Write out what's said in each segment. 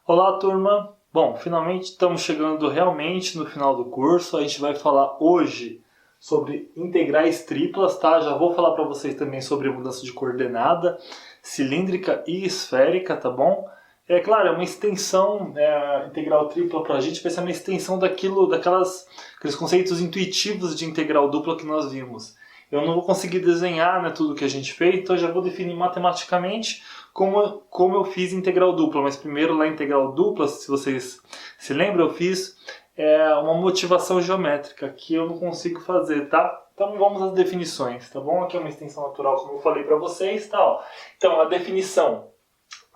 Olá, turma! Bom, finalmente estamos chegando realmente no final do curso. A gente vai falar hoje sobre integrais triplas, tá? Já vou falar para vocês também sobre mudança de coordenada cilíndrica e esférica, tá bom? É claro, é uma extensão, a integral tripla para a gente vai ser uma extensão aqueles conceitos intuitivos de integral dupla que nós vimos. Eu não vou conseguir desenhar, né, tudo que a gente fez, então eu já vou definir matematicamente como eu fiz integral dupla. Mas primeiro lá integral dupla, se vocês se lembram, eu fiz uma motivação geométrica que eu não consigo fazer, tá? Então vamos às definições, tá bom? Aqui é uma extensão natural, como eu falei para vocês, tá? Ó. Então a definição,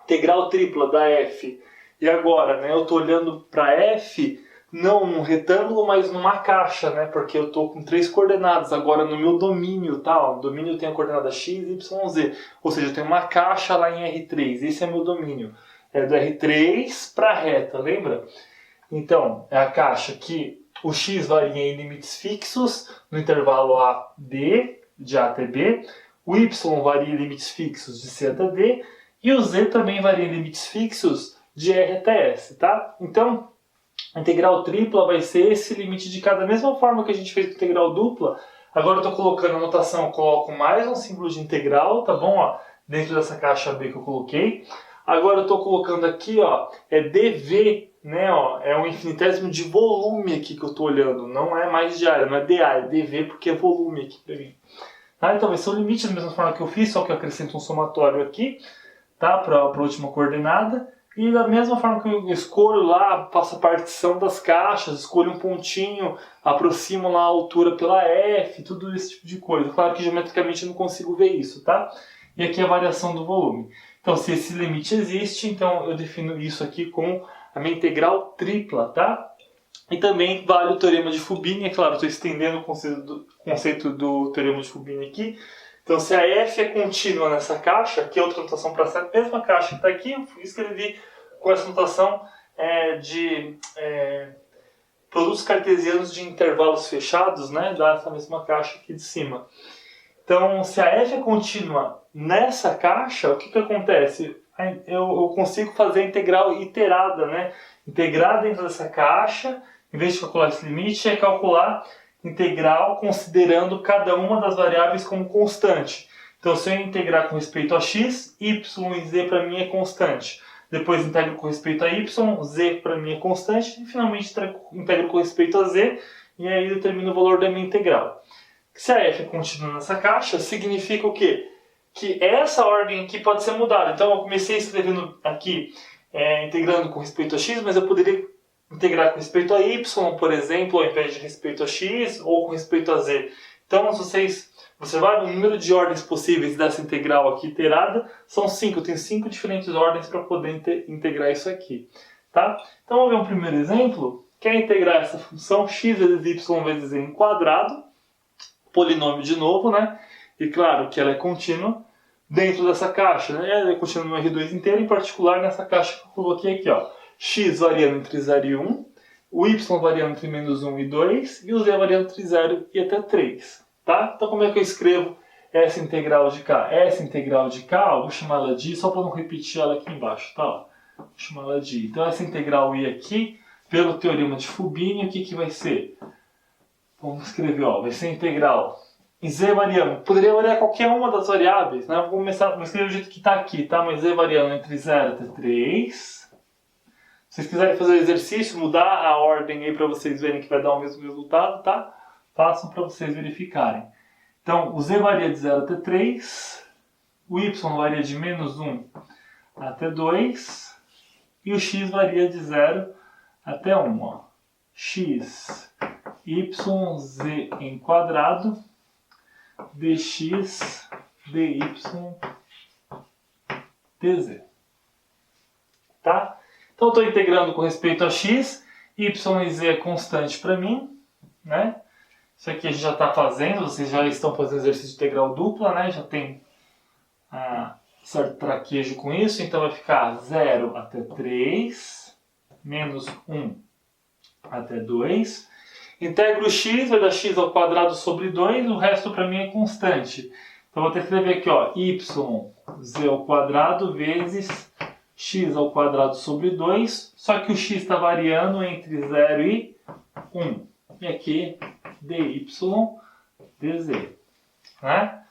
integral tripla da f, e agora, né, eu estou olhando para f, não num retângulo, mas numa caixa, né? Porque eu estou com 3 coordenadas agora no meu domínio, tá? Ó, o domínio tem a coordenada x, y, z. Ou seja, eu tenho uma caixa lá em R3. Esse é meu domínio. É do R3 para a reta, lembra? Então, é a caixa que o x varia em limites fixos no intervalo a d, de A até B. O y varia em limites fixos de C até D. E o z também varia em limites fixos de R até S, tá? Então, a integral tripla vai ser esse limite de cada. Da mesma forma que a gente fez com a integral dupla, agora eu estou colocando a notação, eu coloco mais um símbolo de integral, tá bom? Ó, dentro dessa caixa B que eu coloquei. Agora eu estou colocando aqui, ó, é dV, né? Ó, é um infinitésimo de volume aqui que eu estou olhando. Não é mais de área, não é dA, é dV porque é volume aqui para mim. Tá? Então vai ser o limite da mesma forma que eu fiz, só que eu acrescento um somatório aqui, tá? Para a última coordenada. E da mesma forma que eu escolho lá, faço a partição das caixas, escolho um pontinho, aproximo lá a altura pela F, tudo esse tipo de coisa. Claro que geometricamente eu não consigo ver isso, tá? E aqui a variação do volume. Então, se esse limite existe, então eu defino isso aqui com a minha integral tripla, tá? E também vale o teorema de Fubini, é claro, estou estendendo o conceito do teorema de Fubini aqui. Então, se a F é contínua nessa caixa, aqui é outra notação para essa mesma caixa que está aqui, eu escrevi com essa notação de produtos cartesianos de intervalos fechados, né, dessa mesma caixa aqui de cima. Então, se a F é contínua nessa caixa, o que acontece? Eu consigo fazer a integral iterada, né? Integrar dentro dessa caixa, em vez de calcular esse limite, é calcular integral considerando cada uma das variáveis como constante. Então, se eu integrar com respeito a x, y e z para mim é constante. Depois integro com respeito a y, z para mim é constante. E finalmente integro com respeito a z, e aí eu determino o valor da minha integral. Se a f é contínua nessa caixa, significa o quê? Que essa ordem aqui pode ser mudada. Então, eu comecei escrevendo aqui, integrando com respeito a x, mas eu poderia integrar com respeito a y, por exemplo, ao invés de respeito a x, ou com respeito a z. Então, você vai no número de ordens possíveis dessa integral aqui iterada, são 5. Eu tenho 5 diferentes ordens para poder integrar isso aqui. Tá? Então, vamos ver um primeiro exemplo, que é integrar essa função x vezes y vezes z em quadrado, polinômio de novo, né? E claro que ela é contínua dentro dessa caixa, né? Ela é contínua no R2 inteiro, em particular nessa caixa que eu coloquei aqui, ó. X variando entre 0 e 1, o y variando entre menos 1 e 2, e o z variando entre 0 e até 3. Tá? Então como é que eu escrevo essa integral de cá? Essa integral de cá, eu vou chamar ela de I, só para não repetir ela aqui embaixo, tá? Vou chamar ela de I. Então essa integral I aqui, pelo teorema de Fubini, o que vai ser? Vamos escrever, ó, vai ser integral z variando. Poderia variar qualquer uma das variáveis, né? Vou escrever do jeito que está aqui, tá? Mas z variando entre 0 até 3. Se vocês quiserem fazer o exercício, mudar a ordem aí para vocês verem que vai dar o mesmo resultado, tá? Façam para vocês verificarem. Então, o z varia de 0 até 3, o y varia de menos 1 até 2, e o x varia de 0 até 1. Ó. X, y, z em quadrado, dx, dy, dz. Tá? Então, eu estou integrando com respeito a x, y e z é constante para mim, né? Isso aqui a gente já está fazendo, vocês já estão fazendo exercício de integral dupla, né? Já tem certo traquejo com isso, então vai ficar 0 até 3, menos 1 até 2. Integro o x, vai dar x ao quadrado sobre 2, o resto para mim é constante. Então vou ter que escrever aqui, ó, y z ao quadrado vezes x ao quadrado sobre 2, só que o x está variando entre 0 e 1. E aqui, dy dz. Né?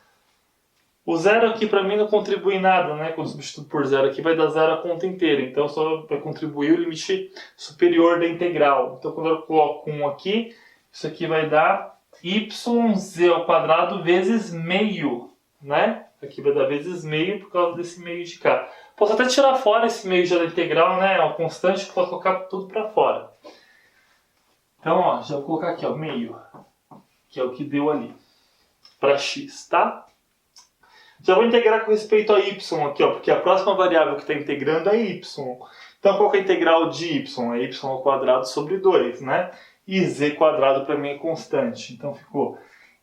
O zero aqui para mim não contribui em nada, né? Quando substituo por zero aqui vai dar zero a conta inteira. Então só vai contribuir o limite superior da integral. Então quando eu coloco 1 aqui, isso aqui vai dar yz ao quadrado vezes meio, né? Aqui vai dar vezes meio por causa desse meio de cá. Posso até tirar fora esse meio já da integral, né? É uma constante que posso colocar tudo para fora. Então, ó, já vou colocar aqui, ó, meio, que é o que deu ali, para x, tá? Já vou integrar com respeito a y aqui, ó, porque a próxima variável que está integrando é y. Então, qual que é a integral de y? É y ao quadrado sobre 2, né? E z quadrado para mim é constante. Então, ficou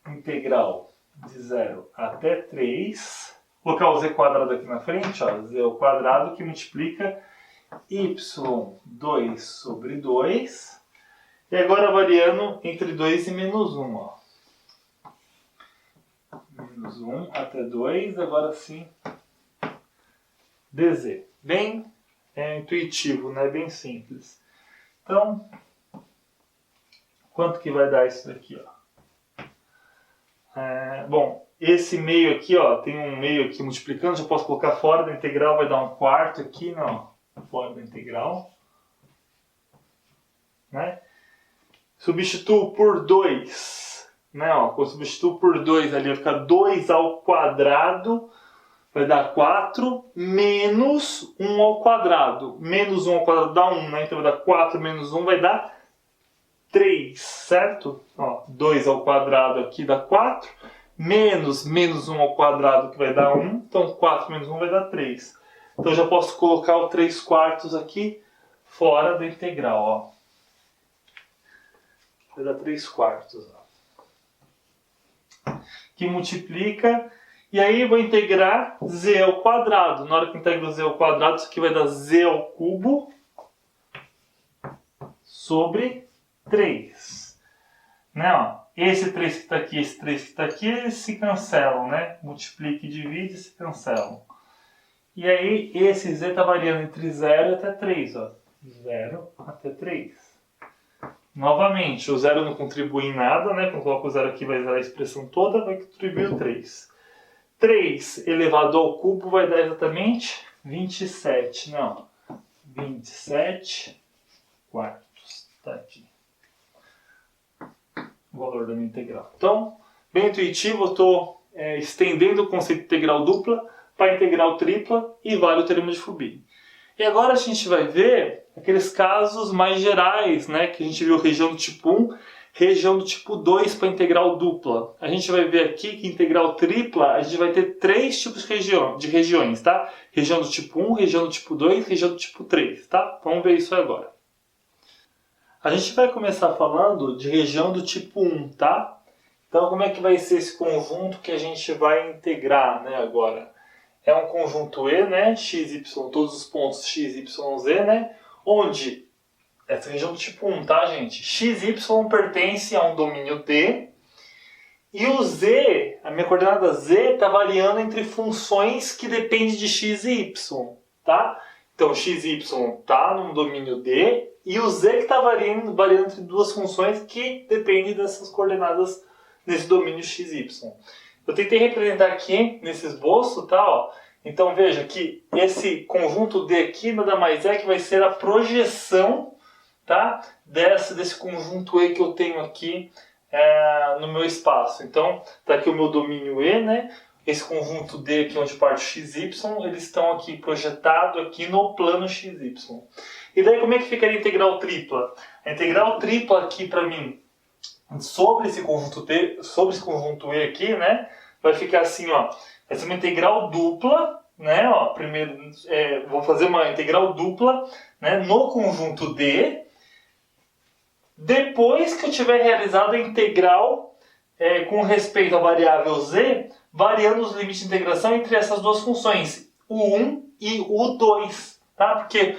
integral de 0 até 3. Vou colocar o z quadrado aqui na frente, ó, z ao quadrado que multiplica y2 sobre 2. E agora variando entre 2 e menos 1, ó. Menos 1 até 2, agora sim, dz. Bem intuitivo, né? Bem simples. Então, quanto que vai dar isso daqui, ó? Bom, esse meio aqui, ó, tem um meio aqui multiplicando, já posso colocar fora da integral, vai dar 1/4 aqui, não, fora da integral. Né? Substituo por 2. Né, ó, quando eu substituo por 2 ali, vai ficar 2 ao quadrado, vai dar 4, menos 1 ao quadrado. Menos 1 ao quadrado dá 1, né? Então vai dar 4 menos 1 vai dar 3, certo? Ó, 2 ao quadrado aqui dá 4, menos 1 ao quadrado que vai dar 1, então 4 menos 1 vai dar 3. Então eu já posso colocar o 3/4 aqui fora da integral, ó. Vai dar 3/4, ó. Que multiplica, e aí eu vou integrar z ao quadrado. Na hora que eu integro z ao quadrado, isso aqui vai dar z ao cubo sobre 3. Né, ó, esse 3 que está aqui, esse 3 que está aqui, eles se cancelam, né? Multiplica e divide e se cancelam. E aí esse z está variando entre 0 até 3, ó. 0 até 3. Novamente, o zero não contribui em nada, né? Quando eu coloco o zero aqui, vai zerar a expressão toda, vai contribuir o 3. 3 elevado ao cubo vai dar exatamente 27. Não, 27 quartos. Está aqui o valor da minha integral. Então, bem intuitivo, eu estou estendendo o conceito de integral dupla para integral tripla e vale o teorema de Fubini. E agora a gente vai ver aqueles casos mais gerais, né? Que a gente viu região do tipo 1, região do tipo 2 para integral dupla. A gente vai ver aqui que integral tripla, a gente vai ter 3 tipos de regiões, tá? Região do tipo 1, região do tipo 2, região do tipo 3, tá? Vamos ver isso agora. A gente vai começar falando de região do tipo 1, tá? Então como é que vai ser esse conjunto que a gente vai integrar, né, agora? É um conjunto E, né? X, Y, todos os pontos X, Y, Z, né? Onde essa região do tipo 1, tá, gente? X, Y pertence a um domínio D. E o Z, a minha coordenada Z, está variando entre funções que dependem de X e Y, tá? Então, X e Y está num domínio D. E o Z que está variando entre duas funções que dependem dessas coordenadas nesse domínio X e Y. Eu tentei representar aqui nesse esboço, tá? Ó. Então veja que esse conjunto D aqui nada mais é que vai ser a projeção, tá? Desse conjunto E que eu tenho aqui no meu espaço. Então está aqui o meu domínio E, né? Esse conjunto D aqui onde parte x, y, eles estão aqui projetados aqui no plano x, y. E daí como é que ficaria a integral tripla? A integral tripla aqui para mim sobre esse conjunto T, sobre esse conjunto E aqui, né, vai ficar assim, ó, vai ser uma integral dupla, né, ó, primeiro vou fazer uma integral dupla, né, no conjunto D, depois que eu tiver realizado a integral com respeito à variável Z, variando os limites de integração entre essas duas funções, o 1 e o 2, tá, porque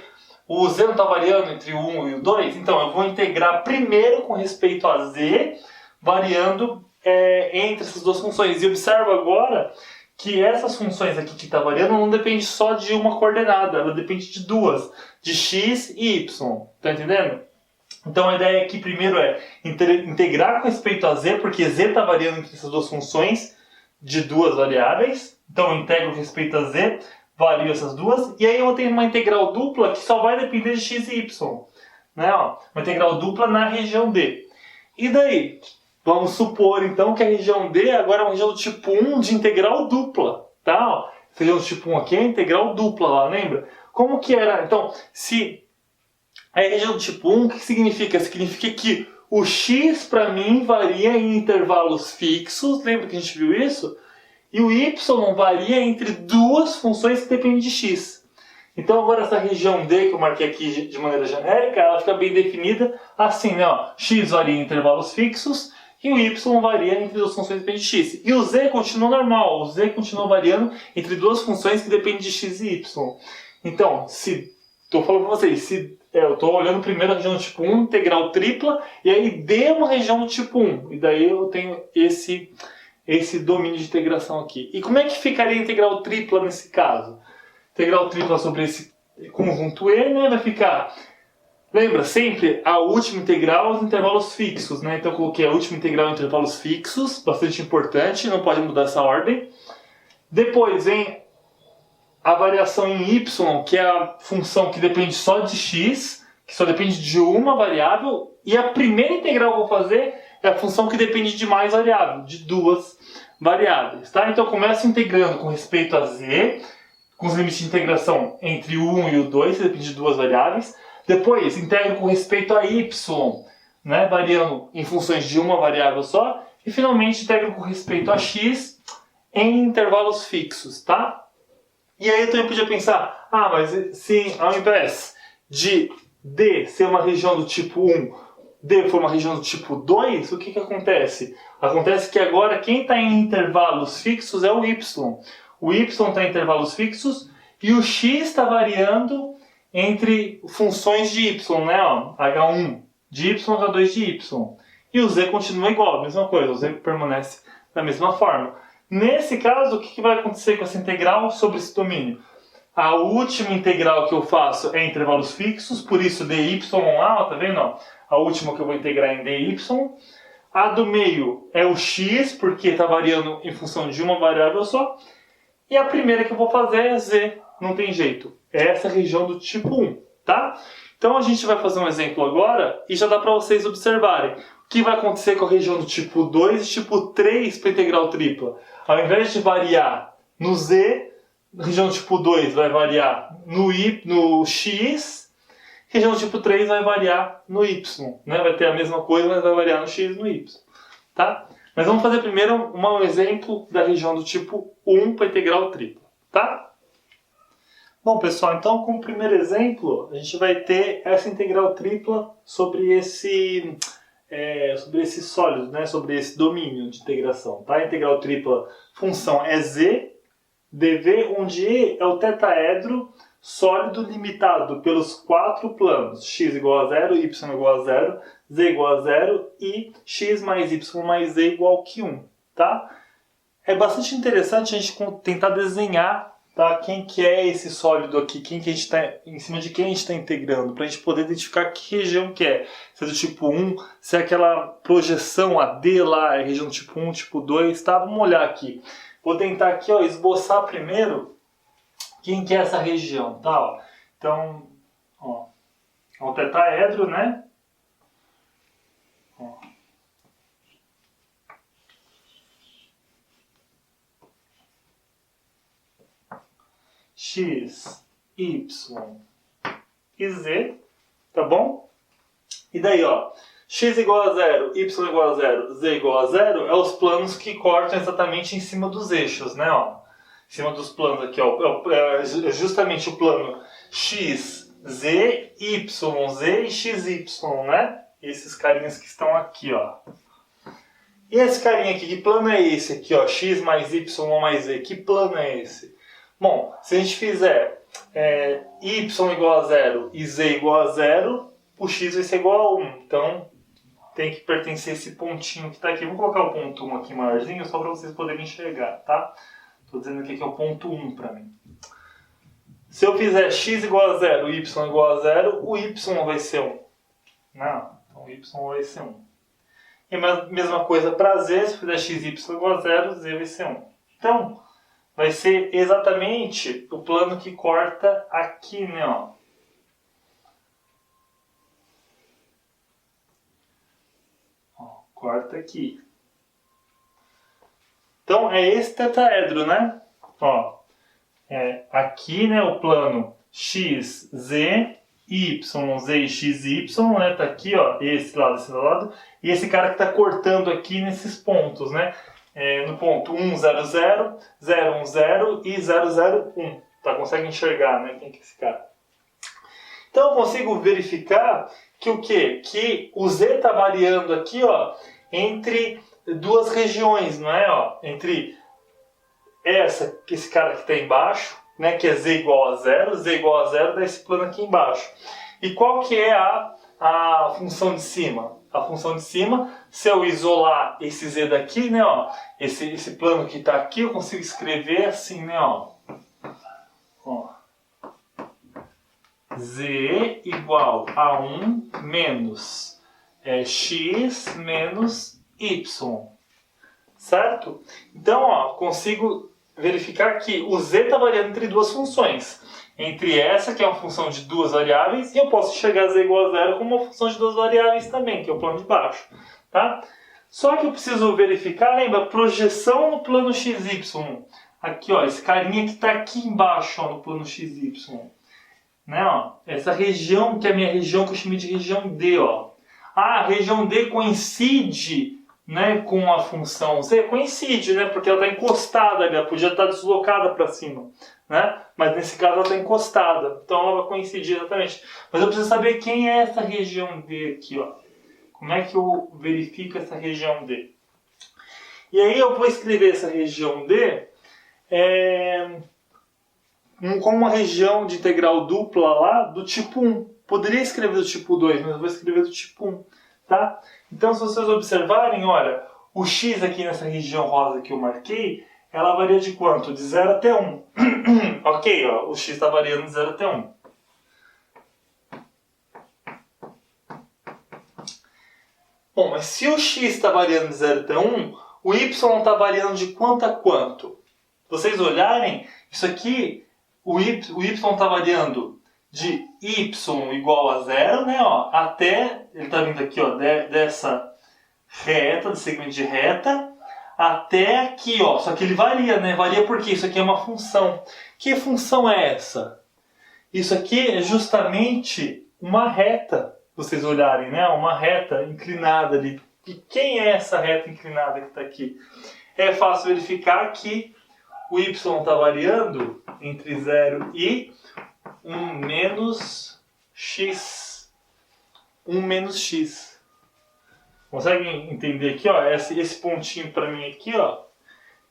o z não está variando entre o 1 e o 2, então eu vou integrar primeiro com respeito a z, variando entre essas duas funções. E observa agora que essas funções aqui que está variando não depende só de uma coordenada, ela depende de duas, de x e y. Tá entendendo? Então a ideia aqui primeiro é integrar com respeito a z, porque z está variando entre essas duas funções de duas variáveis. Então eu integro com respeito a z, vario essas duas, e aí eu vou ter uma integral dupla que só vai depender de x e y. Né? Ó, uma integral dupla na região D. E daí? Vamos supor então que a região D agora é uma região do tipo 1 de integral dupla. Tá? Ó, essa região do tipo 1 aqui é integral dupla lá, lembra? Como que era? Então, se a região do tipo 1, o que significa? Significa que o x para mim varia em intervalos fixos, lembra que a gente viu isso? E o y varia entre duas funções que dependem de x. Então agora essa região D que eu marquei aqui de maneira genérica, ela fica bem definida assim, né? Ó, x varia em intervalos fixos e o y varia entre duas funções que dependem de x. E o z continua normal, o z continua variando entre duas funções que dependem de x e y. Então, se estou falando para vocês, se eu estou olhando primeiro a região do tipo 1, integral tripla, e aí D é uma região do tipo 1, e daí eu tenho esse domínio de integração aqui. E como é que ficaria a integral tripla nesse caso? Integral tripla sobre esse conjunto E, né, vai ficar... Lembra, sempre a última integral aos intervalos fixos, né? Então eu coloquei a última integral em intervalos fixos, bastante importante, não pode mudar essa ordem. Depois vem a variação em y, que é a função que depende só de x, que só depende de uma variável, e a primeira integral que eu vou fazer é a função que depende de mais variáveis, de duas variáveis, tá? Então eu começo integrando com respeito a z, com os limites de integração entre o 1 e o 2, que depende de duas variáveis. Depois integro com respeito a y, né, variando em funções de uma variável só. E finalmente integro com respeito a x em intervalos fixos, tá? E aí eu também podia pensar, mas se ao invés de D ser uma região do tipo 1, D for uma região do tipo 2, o que acontece? Acontece que agora quem está em intervalos fixos é o y. O y está em intervalos fixos e o x está variando entre funções de y, né? Ó, h1 de y, h2 de y. E o z continua igual, a mesma coisa, o z permanece da mesma forma. Nesse caso, o que vai acontecer com essa integral sobre esse domínio? A última integral que eu faço é em intervalos fixos, por isso dy lá, tá vendo? Ó, a última que eu vou integrar em dy. A do meio é o x, porque está variando em função de uma variável só. E a primeira que eu vou fazer é z, não tem jeito. É essa região do tipo 1, tá? Então a gente vai fazer um exemplo agora e já dá para vocês observarem. O que vai acontecer com a região do tipo 2 e tipo 3 para integral tripla? Ao invés de variar no z, a região do tipo 2 vai variar no x, a região do tipo 3 vai variar no y. Né? Vai ter a mesma coisa, mas vai variar no x e no y. Tá? Mas vamos fazer primeiro um exemplo da região do tipo 1 para integral tripla. Tá? Bom, pessoal, então como primeiro exemplo, a gente vai ter essa integral tripla sobre esse sólido, né? Sobre esse domínio de integração. Tá? A integral tripla, função é z, dv, onde E é o tetaedro sólido limitado pelos quatro planos, x igual a 0, y igual a 0, z igual a 0 e x mais y mais z igual a 1. Tá? É bastante interessante a gente tentar desenhar, tá, quem que é esse sólido aqui, em cima de quem a gente está integrando, para a gente poder identificar que região que é. Se é do tipo 1, se é aquela projeção AD lá, é região do tipo 1, tipo 2, tá? Vamos olhar aqui. Vou tentar aqui, ó, esboçar primeiro quem que é essa região, tá? Ó. Então, ó, é um tetaedro, né? Ó. X, Y e Z, tá bom? E daí, ó, x igual a 0, y igual a 0, z igual a 0 é os planos que cortam exatamente em cima dos eixos, né? Ó. Em cima dos planos aqui, ó, é justamente o plano x, z, y, z e x, y, né? Esses carinhas que estão aqui, ó. E esse carinha aqui, que plano é esse aqui, ó? X mais y mais z, que plano é esse? Bom, se a gente fizer y igual a 0 e z igual a 0, o x vai ser igual a 1. Então, tem que pertencer esse pontinho que está aqui. Vou colocar o ponto 1 aqui maiorzinho, só para vocês poderem enxergar, tá? Estou dizendo aqui que é o ponto 1 para mim. Se eu fizer x igual a 0, y igual a 0, o y vai ser 1. Não, então o y vai ser 1. E a mesma coisa para z, se eu fizer x, y igual a 0, z vai ser 1. Então, vai ser exatamente o plano que corta aqui, né? Ó. Corta aqui. Então, é esse tetraedro, né? Ó, aqui, né, o plano x, z, y, z e x, y, né? Tá aqui, ó, esse lado. E esse cara que tá cortando aqui nesses pontos, né? No ponto 1, 0, 0, 0, 1, 0 e 0, 0, 1. Tá? Consegue enxergar, né? Quem que é esse cara? Então, eu consigo verificar que o quê? Que o z tá variando aqui, ó, entre duas regiões, não é? Ó, entre esse cara que está embaixo, né, que é z igual a 0, dá esse plano aqui embaixo. E qual que é a função de cima? A função de cima, se eu isolar esse z daqui, né, ó, esse plano que está aqui, eu consigo escrever assim, né, ó, z igual a 1 menos x menos y. Certo? Então, ó, consigo verificar que o z está variando entre duas funções. Entre essa, que é uma função de duas variáveis, e eu posso enxergar z igual a 0 como uma função de duas variáveis também, que é o plano de baixo. Tá? Só que eu preciso verificar, lembra, projeção no plano xy. Aqui, ó, esse carinha que está aqui embaixo, ó, no plano xy. Né, ó, essa região, que é a minha região, que eu chamei de região D. Ó. A região D coincide, né, com a função z, coincide, né, porque ela está encostada ali, ela podia estar deslocada para cima, né, mas nesse caso ela está encostada, então ela vai coincidir exatamente. Mas eu preciso saber quem é essa região D aqui, ó. Como é que eu verifico essa região D? E aí eu vou escrever essa região D como uma região de integral dupla lá do tipo 1. Poderia escrever do tipo 2, mas eu vou escrever do tipo 1. Tá? Então, se vocês observarem, olha, o x aqui nessa região rosa que eu marquei, ela varia de quanto? De 0 até 1. Ok, ó, o x está variando de 0 até 1. Bom, mas se o x está variando de 0 até 1, o y está variando de quanto a quanto? Se vocês olharem, isso aqui, o y está variando de y igual a 0, né, ó, até, ele está vindo aqui, ó, dessa reta, desse segmento de reta, até aqui, ó, só que ele varia, né, varia porque isso aqui é uma função. Que função é essa? Isso aqui é justamente uma reta, vocês olharem, né, uma reta inclinada ali. E quem é essa reta inclinada que está aqui? É fácil verificar que o y está variando entre 0 e 1 menos x. 1 menos x. Conseguem entender aqui, ó? Esse pontinho para mim aqui, ó.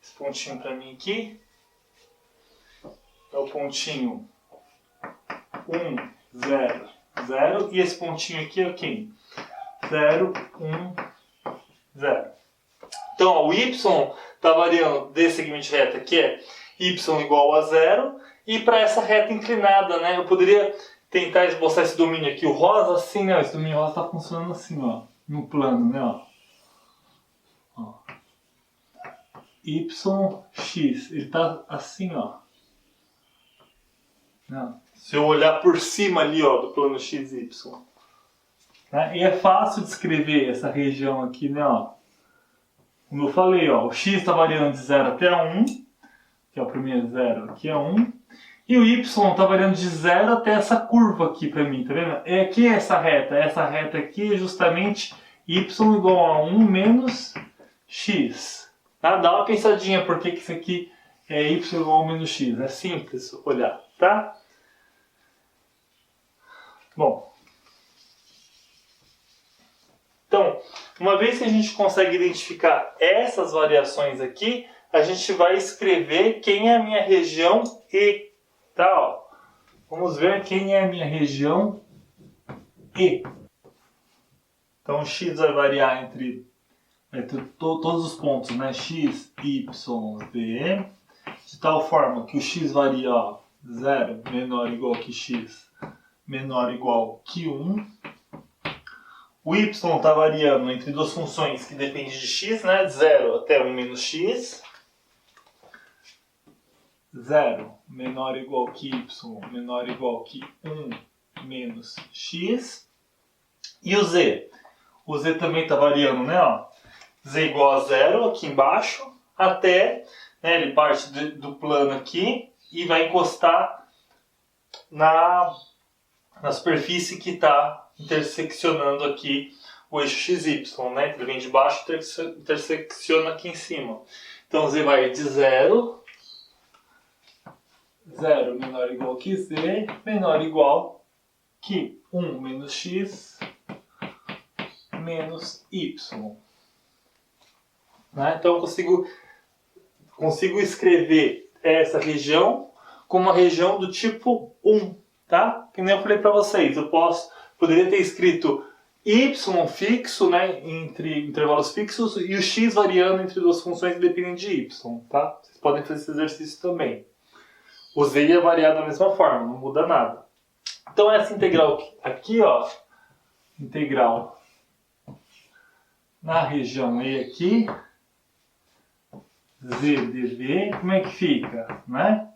Esse pontinho para mim aqui é o pontinho 1, 0, 0. E esse pontinho aqui é quem? 0, 1, 0. Então, ó, o y está variando desse segmento de reta que é y igual a 0. E para essa reta inclinada, né? Eu poderia tentar esboçar esse domínio aqui, o rosa, assim, né? Esse domínio rosa está funcionando assim, ó. No plano, né? Ó. Y, x. Ele está assim, ó. Não. Se eu olhar por cima ali, ó, do plano x, y. Né? E é fácil de escrever essa região aqui, né? Ó. Como eu falei, ó, o x está variando de 0 até 1, que é o primeiro 0, aqui é 1. E o y está variando de 0 até essa curva aqui para mim, tá vendo? Quem é essa reta? Essa reta aqui é justamente y igual a 1 menos x. Tá? Dá uma pensadinha por que isso aqui é y igual a 1 menos x. É simples olhar, tá? Bom. Então, uma vez que a gente consegue identificar essas variações aqui, a gente vai escrever quem é a minha região E. Tá, ó. Vamos ver quem é a minha região E. Então, o x vai variar entre todos os pontos, né? X, Y, Z. de tal forma que o x varia, ó, 0 menor ou igual que x menor ou igual que 1. O y está variando entre duas funções que dependem de x, né? De 0 até 1 menos x. 0 menor ou igual que y menor ou igual que 1 menos x. E o z? O z também está variando, né? Ó, z igual a 0 aqui embaixo, até, né, ele parte do plano aqui e vai encostar na superfície que está interseccionando aqui o eixo XY, né? Ele vem de baixo e intersecciona aqui em cima. Então z vai de 0 menor ou igual que z, menor ou igual que 1 menos x menos y. Né? Então eu consigo escrever essa região como uma região do tipo 1, tá? Que nem eu falei para vocês, poderia ter escrito y fixo, né, entre intervalos fixos, e o x variando entre duas funções independentes de y, tá? Vocês podem fazer esse exercício também. O z ia variar da mesma forma, não muda nada. Então essa integral aqui, ó, integral na região E aqui, z dv, como é que fica, né?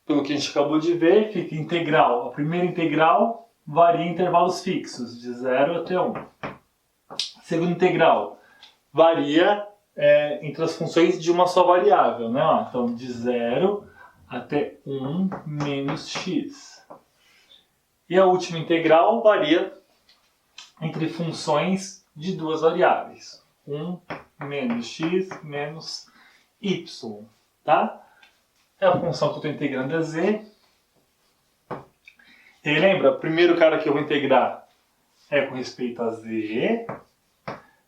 Pelo que a gente acabou de ver, fica integral. A primeira integral varia em intervalos fixos, de 0 até 1. A segunda integral varia entre as funções de uma só variável, né? Então, de 0 até 1 menos x. E a última integral varia entre funções de duas variáveis, 1 menos x menos y, tá? É a função que eu estou integrando é z. E aí, lembra, o primeiro cara que eu vou integrar é com respeito a z,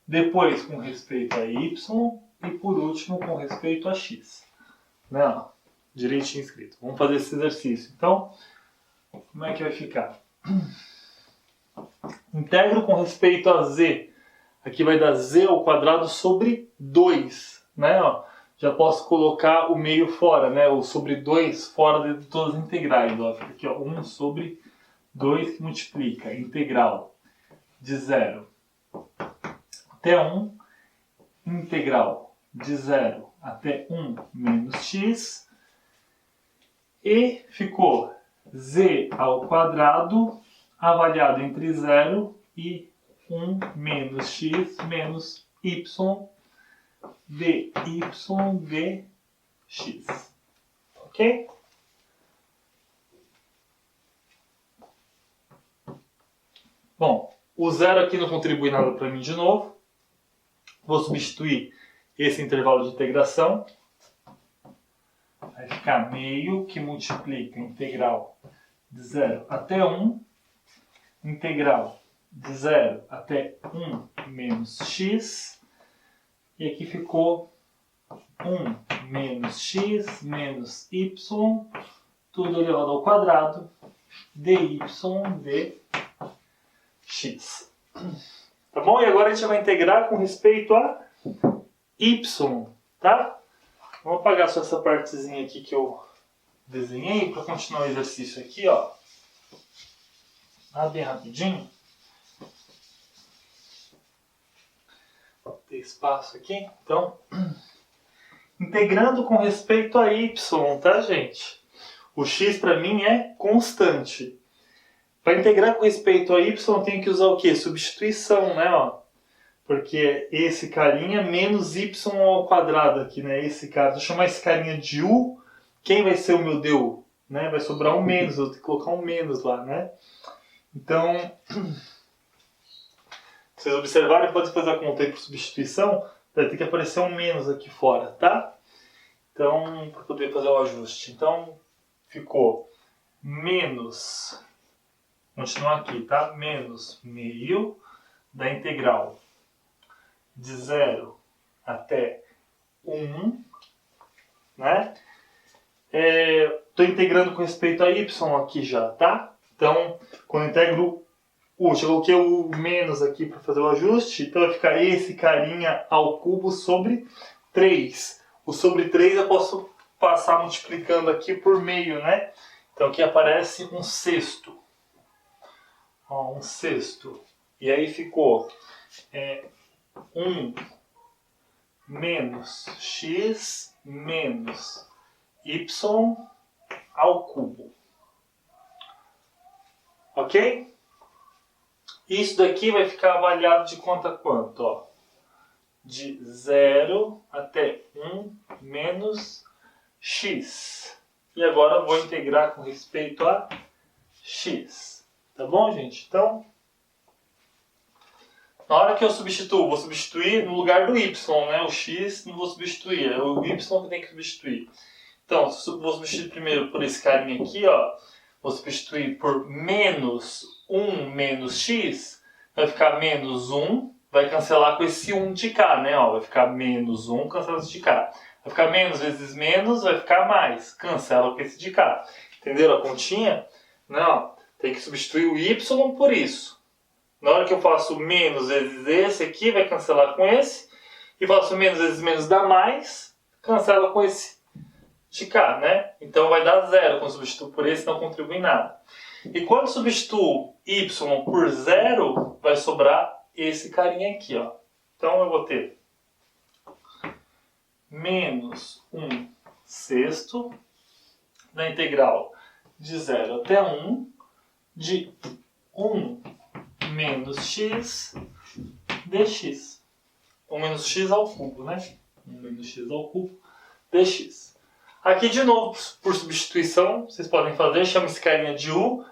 depois com respeito a y e por último com respeito a x. Não, direitinho escrito. Vamos fazer esse exercício. Então, como é que vai ficar? Integro com respeito a z. Aqui vai dar z ao quadrado sobre 2, né? Ó, já posso colocar o meio fora, né? O sobre 2 fora de todas as integrais. Ó. Fica aqui, ó, 1 sobre 2 que multiplica. Integral de 0 até 1. Integral de 0 até 1 menos x. E ficou z ao quadrado avaliado entre 0 e 1 menos x menos y dy dx. Ok? Bom, o 0 aqui não contribui nada para mim de novo. Vou substituir esse intervalo de integração. Vai ficar meio que multiplica integral de 0 até 1. Integral de 0 até 1 menos x. E aqui ficou 1 menos x menos y, tudo elevado ao quadrado, dy dx. Tá bom? E agora a gente vai integrar com respeito a y, tá? Vamos apagar só essa partezinha aqui que eu desenhei para continuar o exercício aqui, ó. Bem rapidinho. Tem espaço aqui. Então, integrando com respeito a y, tá, gente? O x para mim é constante. Para integrar com respeito a y, eu tenho que usar o quê? Substituição, né? Ó. Porque esse carinha menos y ao quadrado aqui, né? Esse cara. Vou chamar esse carinha de u. Quem vai ser o meu du? Né? Vai sobrar um menos. Eu vou ter que colocar um menos lá, né? Então, se vocês observarem, pode fazer a conta aí por substituição, vai ter que aparecer um menos aqui fora, tá? Então, para poder fazer o ajuste. Então, ficou menos, continuar aqui, tá? Menos meio da integral de 0 até 1, né? Estou integrando com respeito a y aqui já, tá? Então, quando eu integro eu coloquei o menos aqui para fazer o ajuste, então vai ficar esse carinha ao cubo sobre 3. O sobre 3 eu posso passar multiplicando aqui por meio, né? Então aqui aparece um sexto. Ó, um sexto. E aí ficou 1 menos x menos y ao cubo. Ok? Isso daqui vai ficar avaliado de quanto a quanto? Ó? De 0 até 1 menos x. E agora eu vou integrar com respeito a x. Tá bom, gente? Então, na hora que eu substituo, vou substituir no lugar do y, né? O x não vou substituir, é o y que tem que substituir. Então, vou substituir primeiro por esse carinha aqui, ó. Vou substituir por menos 1 menos x, vai ficar menos 1, vai cancelar com esse 1 de cá, né? Ó, vai ficar menos 1, cancela esse de cá. Vai ficar menos vezes menos, vai ficar mais, cancela com esse de cá. Entenderam a continha? Não, tem que substituir o y por isso. Na hora que eu faço menos vezes esse aqui, vai cancelar com esse. E faço menos vezes menos dá mais, cancela com esse de cá, né? Então vai dar 0 quando substituo por esse, não contribui em nada. E quando substituo y por 0, vai sobrar esse carinha aqui, ó. Então eu vou ter menos 1 sexto na integral de 0 até 1 de 1 menos x dx. 1 menos x ao cubo, né? 1 menos x ao cubo dx. Aqui de novo, por substituição, vocês podem fazer, chama esse carinha de u.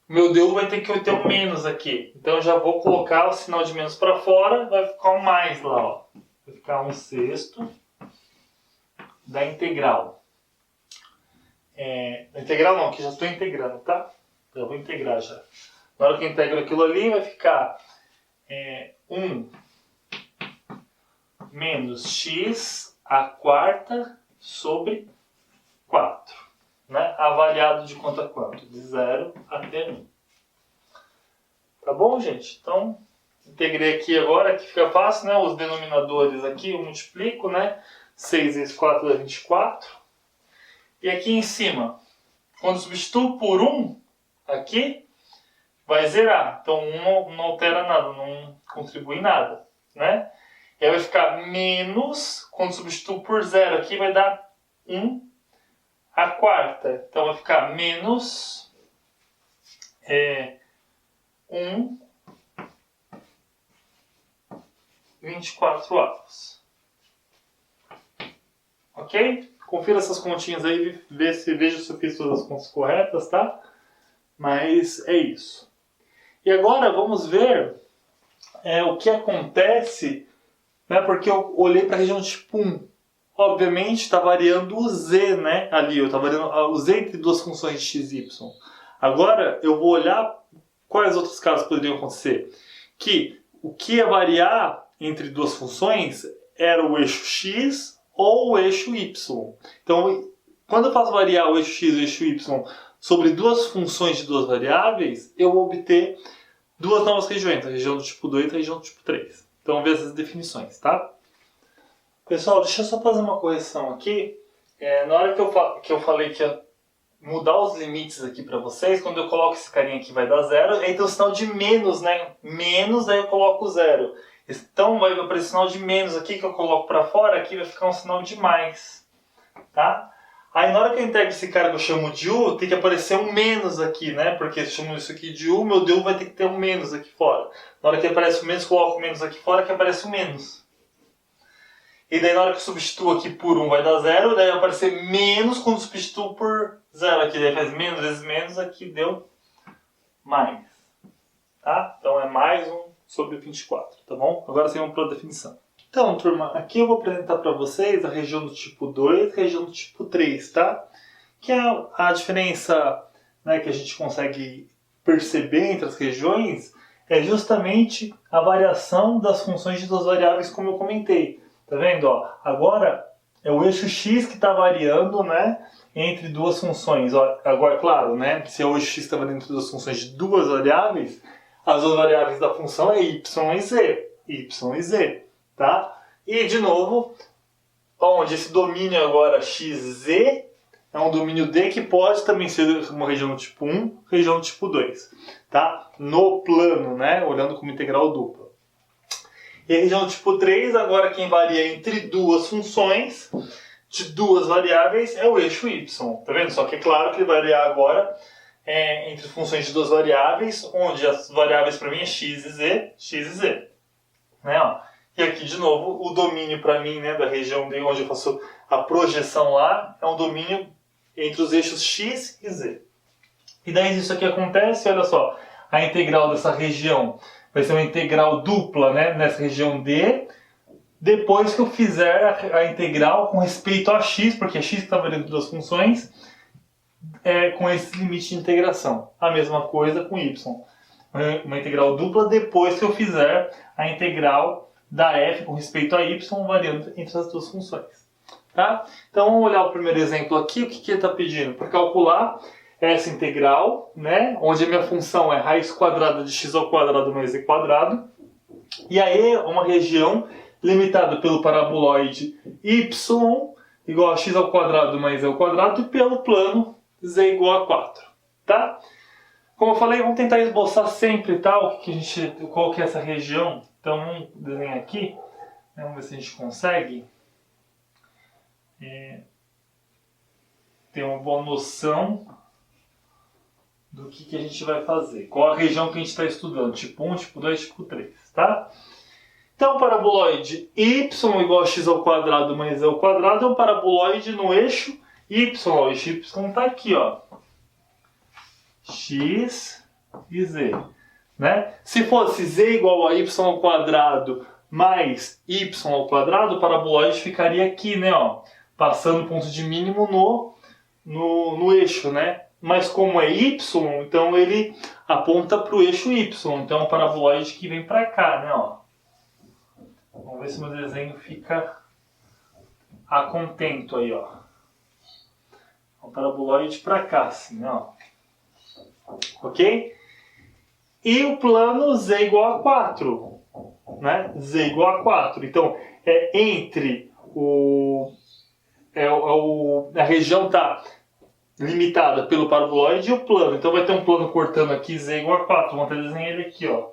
Meu du vai ter que ter um menos aqui. Então eu já vou colocar o sinal de menos para fora, vai ficar um mais lá, ó. Vai ficar 1 sexto da integral. Da integral não, que já estou integrando, tá? Já vou integrar já. Na hora que eu integro aquilo ali, vai ficar 1 menos x a quarta sobre 4. Né? Avaliado de quanto a quanto? De 0 até 1. Tá bom, gente? Então, integrei aqui agora, que fica fácil, né? Os denominadores aqui eu multiplico, né? 6 vezes 4 dá 24. E aqui em cima, quando substituo por 1, aqui, vai zerar. Então 1 não altera nada, não contribui em nada, né? E aí vai ficar menos, quando substituo por 0 aqui, vai dar 1 a quarta. Então vai ficar menos 1 24 avos. Ok? Confira essas continhas aí, veja se eu fiz todas as contas corretas, tá? Mas é isso. E agora vamos ver o que acontece, né? Porque eu olhei para a região tipo 1. Obviamente está variando o z, né? Ali, está variando o z entre duas funções de x e y. Agora eu vou olhar quais outros casos poderiam acontecer. Que o que ia variar entre duas funções era o eixo x ou o eixo y. Então, quando eu faço variar o eixo x e o eixo y sobre duas funções de duas variáveis, eu vou obter duas novas regiões, a região do tipo 2 e a região do tipo 3. Então, vamos ver essas definições, tá? Pessoal, deixa eu só fazer uma correção aqui. Na hora que eu falei que ia mudar os limites aqui para vocês, quando eu coloco esse carinha aqui vai dar 0, aí tem o sinal de menos, né? Menos, daí eu coloco 0. Então vai aparecer o sinal de menos aqui que eu coloco para fora, aqui vai ficar um sinal de mais, tá? Aí na hora que eu integro esse cara que eu chamo de u, tem que aparecer um menos aqui, né? Porque se eu chamo isso aqui de u, meu du vai ter que ter um menos aqui fora. Na hora que aparece o menos, coloco o menos aqui fora, que aparece o menos. E daí na hora que eu substituo aqui por 1 vai dar 0, daí vai aparecer menos quando substituo por 0 aqui. Daí faz menos vezes menos, aqui deu mais. Tá? Então é mais 1 sobre 24, tá bom? Agora sim vamos para a definição. Então, turma, aqui eu vou apresentar para vocês a região do tipo 2 e a região do tipo 3, tá? Que é a diferença, né, que a gente consegue perceber entre as regiões é justamente a variação das funções de duas variáveis, como eu comentei. Tá vendo? Ó, agora é o eixo x que está variando, né, entre duas funções. Ó, agora, claro, né, se o eixo x está variando entre duas funções de duas variáveis, as duas variáveis da função é y e z. Y e z, tá? E, de novo, onde esse domínio agora xz é um domínio D que pode também ser uma região tipo 1, região tipo 2, tá? No plano, né? Olhando como integral dupla. E a região tipo 3, agora quem varia entre duas funções de duas variáveis é o eixo y, tá vendo? Só que é claro que ele vai variar agora entre funções de duas variáveis, onde as variáveis para mim é x e z. Né? Ó. E aqui de novo, o domínio para mim, né, da região D, onde eu faço a projeção lá, é um domínio entre os eixos x e z. E daí isso aqui acontece, olha só, a integral dessa região vai ser uma integral dupla, né, nessa região D, depois que eu fizer a integral com respeito a x, porque é x que está variando das funções, com esse limite de integração. A mesma coisa com y. Uma integral dupla depois que eu fizer a integral da f com respeito a y, variando entre as duas funções. Tá? Então vamos olhar o primeiro exemplo aqui. O que ele está pedindo? Para calcular essa integral, né, onde a minha função é raiz quadrada de x ao quadrado mais z quadrado. E aí uma região limitada pelo paraboloide y igual a x ao quadrado mais z ao quadrado e pelo plano z igual a 4. Tá? Como eu falei, vamos tentar esboçar sempre, tá, qual que é essa região. Então vamos desenhar aqui. Vamos ver se a gente consegue ter uma boa noção do que a gente vai fazer. Qual a região que a gente está estudando. Tipo 1, tipo 2, tipo 3. Tá? Então o paraboloide y igual a x ao quadrado mais z ao quadrado é um paraboloide no eixo y. O eixo y está aqui, ó. X e z. Né? Se fosse z igual a y ao quadrado mais y ao quadrado, o paraboloide ficaria aqui, né, ó, passando o ponto de mínimo no eixo, né? Mas como é y, então ele aponta para o eixo y. Então é um paraboloide que vem para cá, né, ó. Vamos ver se meu desenho fica a contento aí, ó. Um paraboloide para cá, assim, né, ó. Ok? E o plano z igual a 4. Né? Z igual a 4. Então, entre a região está limitada pelo paraboloide e o plano. Então vai ter um plano cortando aqui z igual a 4. Vamos até desenhar ele aqui, ó.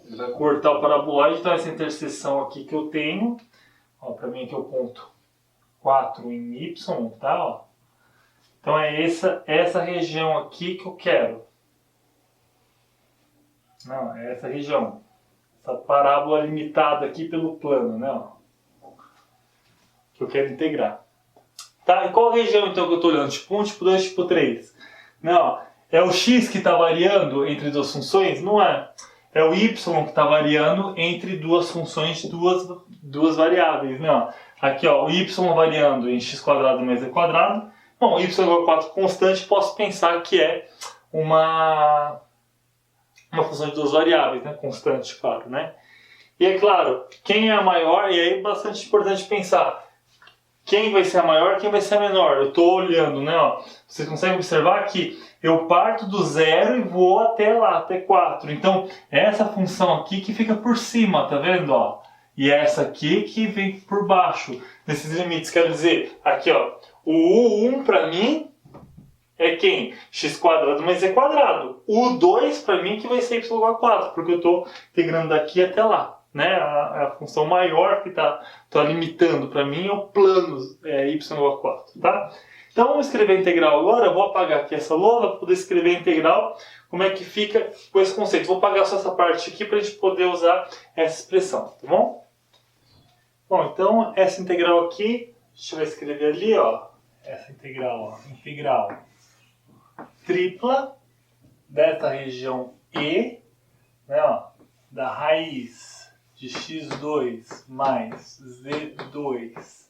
Ele vai cortar o paraboloide, então essa interseção aqui que eu tenho, para mim aqui é o ponto 4 em y, tá? Ó. Então é essa região aqui que eu quero. Não, é essa região. Essa parábola limitada aqui pelo plano, né? Ó, que eu quero integrar. Tá? E qual região então que eu estou olhando? Tipo 1, tipo 2, tipo 3? Não, é o x que está variando entre duas funções? Não é. É o y que está variando entre duas funções, duas variáveis. Né? Aqui, ó, o y variando em x quadrado mais z quadrado. Bom, y igual a 4 constante, posso pensar que é uma função de duas variáveis, né? Constante, claro, né? E é claro, quem é a maior, e aí é bastante importante pensar, quem vai ser a maior, quem vai ser a menor. Eu estou olhando, né? Ó, vocês conseguem observar que eu parto do zero e vou até lá, até 4. Então, essa função aqui que fica por cima, tá vendo? Ó? E essa aqui que vem por baixo desses limites. Quero dizer, aqui, ó, o U1 para mim é quem? X quadrado mais Z quadrado. O 2 para mim que vai ser y igual a 4, porque eu estou integrando daqui até lá. Né? A função maior que está limitando para mim é o plano y igual a 4. Tá? Então vamos escrever a integral agora. Eu vou apagar aqui essa lousa para poder escrever a integral. Como é que fica com esse conceito? Vou apagar só essa parte aqui para a gente poder usar essa expressão. Tá bom? Bom, então essa integral aqui, a gente vai escrever ali, ó. Essa integral, ó, integral tripla dessa região E, né, ó, da raiz de x2 mais z2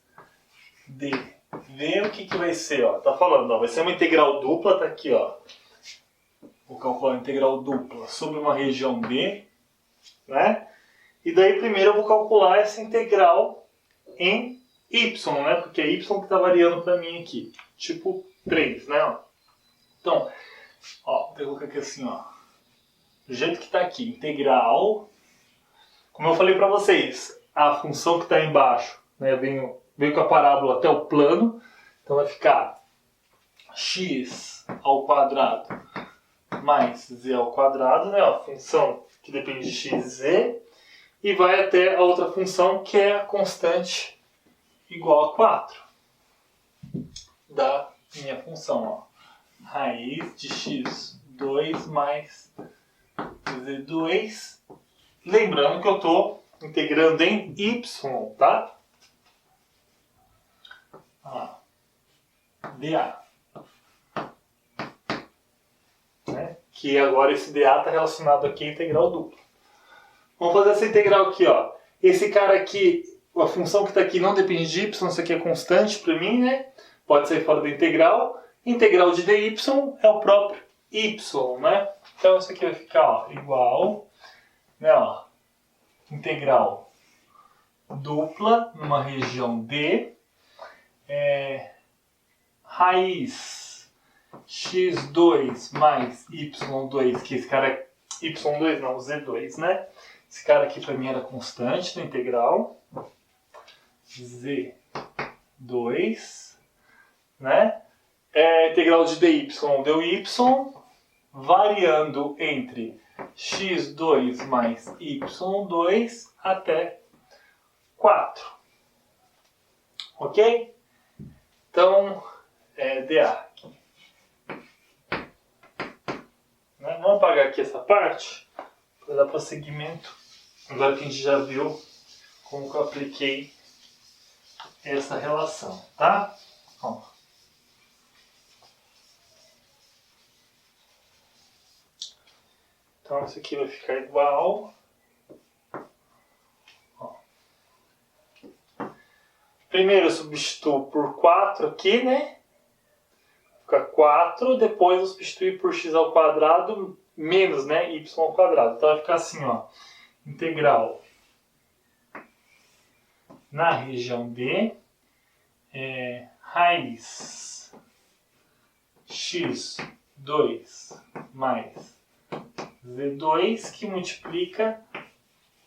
dv, o que vai ser? Ó, tá falando, ó, vai ser uma integral dupla, tá aqui, ó. Vou calcular a integral dupla sobre uma região D, né? E daí primeiro eu vou calcular essa integral em y, né? Porque é y que está variando para mim aqui, tipo 3, né? Ó. Então, ó, vou colocar aqui assim, ó. Do jeito que está aqui, integral. Como eu falei para vocês, a função que está embaixo né? Venho com a parábola até o plano. Então vai ficar x ao quadrado mais z ao quadrado, né? A função que depende de x e z. E vai até a outra função que é a constante igual a 4 da minha função. Ó. Raiz de x2 mais z2. Lembrando que eu estou integrando em y, tá? dA. Né? Que agora esse dA está relacionado aqui à integral dupla. Vamos fazer essa integral aqui, ó. Esse cara aqui, a função que está aqui não depende de y, isso aqui é constante para mim, né? Pode sair fora da integral. Integral de dy é o próprio y, né? Então isso aqui vai ficar, ó, igual, né, ó, integral dupla numa região D, raiz x2 mais y2, que esse cara é y2 não, z2, né? Esse cara aqui para mim era constante na integral, z2, né? Integral de dy deu y, variando entre x2 mais y2 até 4. Ok? Então, dA. Né? Vamos apagar aqui essa parte para dar prosseguimento. Agora que a gente já viu como que eu apliquei essa relação, tá? Ó. Então isso aqui vai ficar igual. Ó. Primeiro eu substituo por 4 aqui, né? Fica 4, depois eu substituo por x ao quadrado menos, né, y ao quadrado. Então vai ficar assim, ó. Integral na região D, raiz x2 mais z2 que multiplica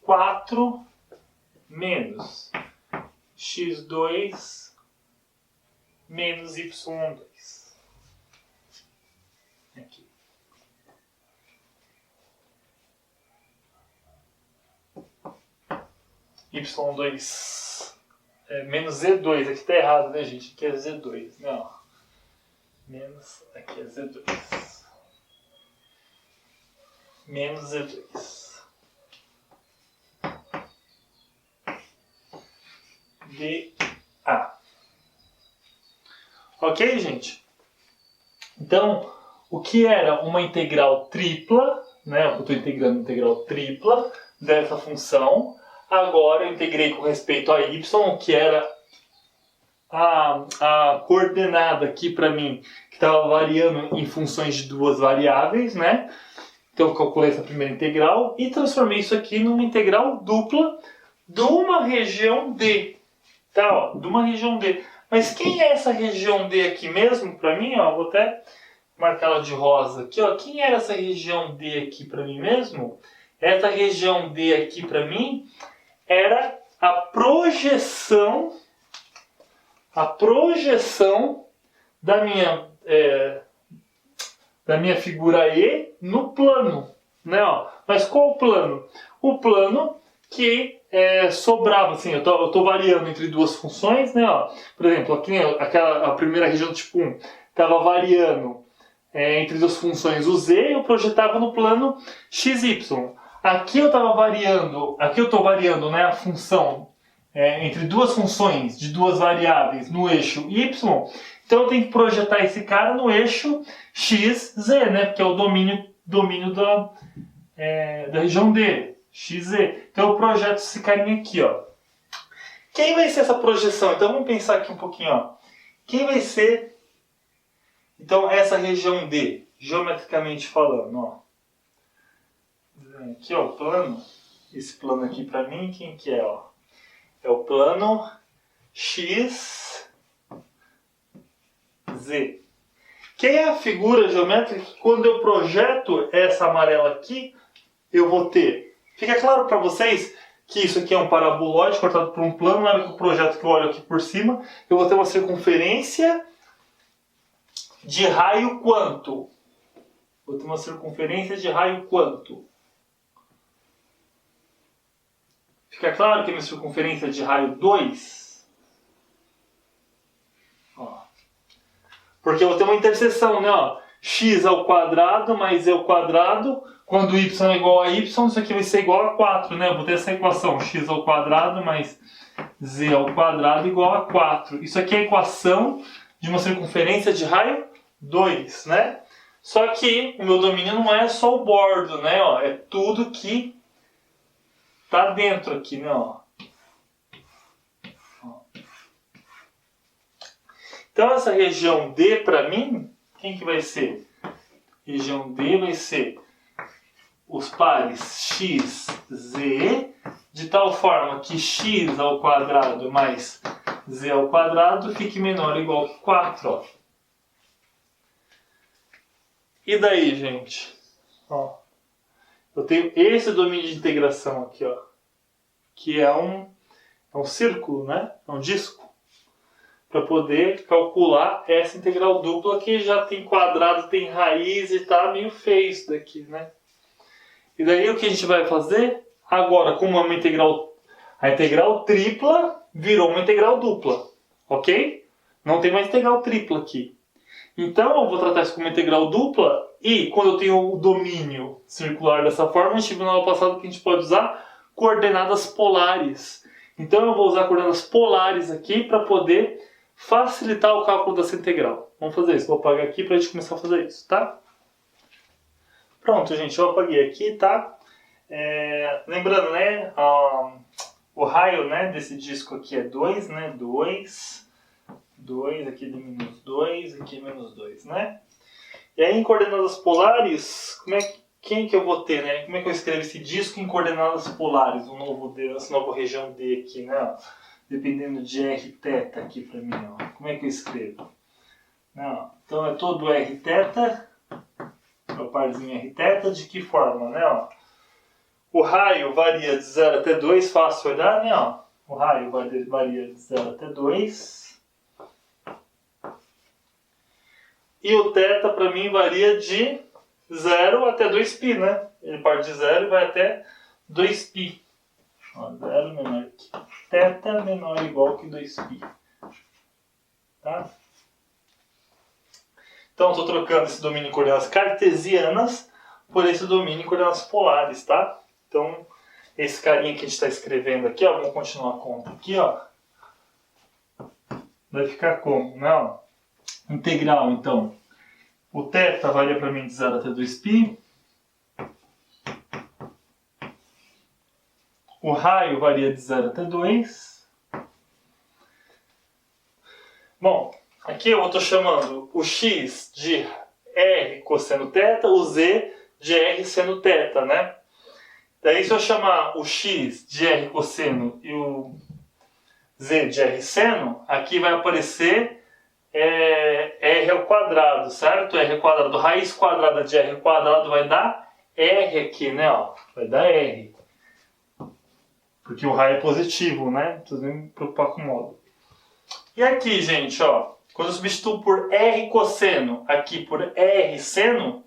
4 menos x2 menos y2. Aqui. y2 menos z2, aqui está errado, né, gente? Aqui é z2, não. Menos, aqui é z2. Menos z2. dA. Ok, gente? Então, o que era uma integral tripla, né? Eu estou integrando integral tripla dessa função. Agora eu integrei com respeito a y, que era a coordenada aqui para mim, que estava variando em funções de duas variáveis, né? Então eu calculei essa primeira integral e transformei isso aqui numa integral dupla de uma região D. Tá, ó, de uma região D. Mas quem é essa região D aqui mesmo para mim? Ó, vou até marcar ela de rosa aqui. Ó. Quem era essa região D aqui para mim mesmo? Essa região D aqui para mim era a projeção da minha figura E no plano, né? Ó. Mas qual o plano? O plano que sobrava, assim, eu tô variando entre duas funções, né? Ó. Por exemplo, aqui a primeira região tipo 1 estava variando entre duas funções o Z, eu projetava no plano XY. Aqui eu estou variando, né, a função entre duas funções de duas variáveis no eixo Y. Então eu tenho que projetar esse cara no eixo XZ, né, porque é o domínio da região D, XZ. Então eu projeto esse carinha aqui, ó. Quem vai ser essa projeção? Então vamos pensar aqui um pouquinho, ó. Quem vai ser, então, essa região D, geometricamente falando, ó. Aqui, ó, o plano. Esse plano aqui para mim, quem que é, ó? É o plano XZ. Quem é a figura geométrica que quando eu projeto essa amarela aqui, eu vou ter? Fica claro para vocês que isso aqui é um paraboloide cortado por um plano. Na hora que o projeto que eu olho aqui por cima, eu vou ter uma circunferência de raio quanto? Vou ter uma circunferência de raio quanto? Fica claro que a minha circunferência é de raio 2? Ó. Porque eu vou ter uma interseção, né? Ó. X ao quadrado mais z ao quadrado. Quando y é igual a y, isso aqui vai ser igual a 4, né? Eu vou ter essa equação, x ao quadrado mais z ao quadrado igual a 4. Isso aqui é a equação de uma circunferência de raio 2, né? Só que o meu domínio não é só o bordo, né? Ó, é tudo que tá dentro aqui, né? Ó. Então essa região D para mim, quem que vai ser? Região D vai ser os pares x, z, de tal forma que x ao quadrado mais z ao quadrado fique menor ou igual que 4. Ó. E daí, gente? Ó, eu tenho esse domínio de integração aqui, ó, que é um círculo, né? É um disco. Para poder calcular essa integral dupla que já tem quadrado, tem raiz e tá meio feio isso daqui, né? E daí o que a gente vai fazer? Agora, como a integral tripla virou uma integral dupla, ok? Não tem mais integral tripla aqui. Então eu vou tratar isso como uma integral dupla e quando eu tenho o domínio circular dessa forma, a gente viu na aula passada que a gente pode usar coordenadas polares. Então eu vou usar coordenadas polares aqui para poder facilitar o cálculo dessa integral. Vamos fazer isso. Vou apagar aqui para a gente começar a fazer isso, tá? Pronto, gente. Eu apaguei aqui, tá? Lembrando, né? O raio, né, desse disco aqui é 2, né? 2, aqui de menos 2, aqui menos 2, né? E aí em coordenadas polares, quem que eu vou ter, né? Como é que eu escrevo esse disco em coordenadas polares? Essa nova região D aqui, né? Dependendo de r θ aqui para mim, ó. Como é que eu escrevo? Não, então é todo r θ, o parzinho r θ, de que forma, né? Ó? O raio varia de 0 até 2, fácil olhar, né? Ó? O raio varia de 0 até 2. E o θ para mim varia de 0 até 2π, né? Ele parte de 0 e vai até 2π. Ó, 0 menor que θ menor ou igual que 2π. Tá? Então, estou trocando esse domínio em coordenadas cartesianas por esse domínio em coordenadas polares, tá? Então, esse carinha que a gente está escrevendo aqui, ó, vamos continuar a conta aqui, ó. Vai ficar como? Não. Integral, então. O θ varia para mim de 0 até 2π. O raio varia de 0 até 2. Bom, aqui eu estou chamando o x de r cosseno θ, o z de r seno θ, né? Daí se eu chamar o x de r cosseno e o z de r seno, aqui vai aparecer r ao quadrado, certo? R ao quadrado, raiz quadrada de r ao quadrado vai dar r aqui, né? Ó, vai dar r. Porque o raio é positivo, né? Não precisa nem me preocupar com o módulo. E aqui, gente, ó, quando eu substituo por r cosseno, aqui por r seno,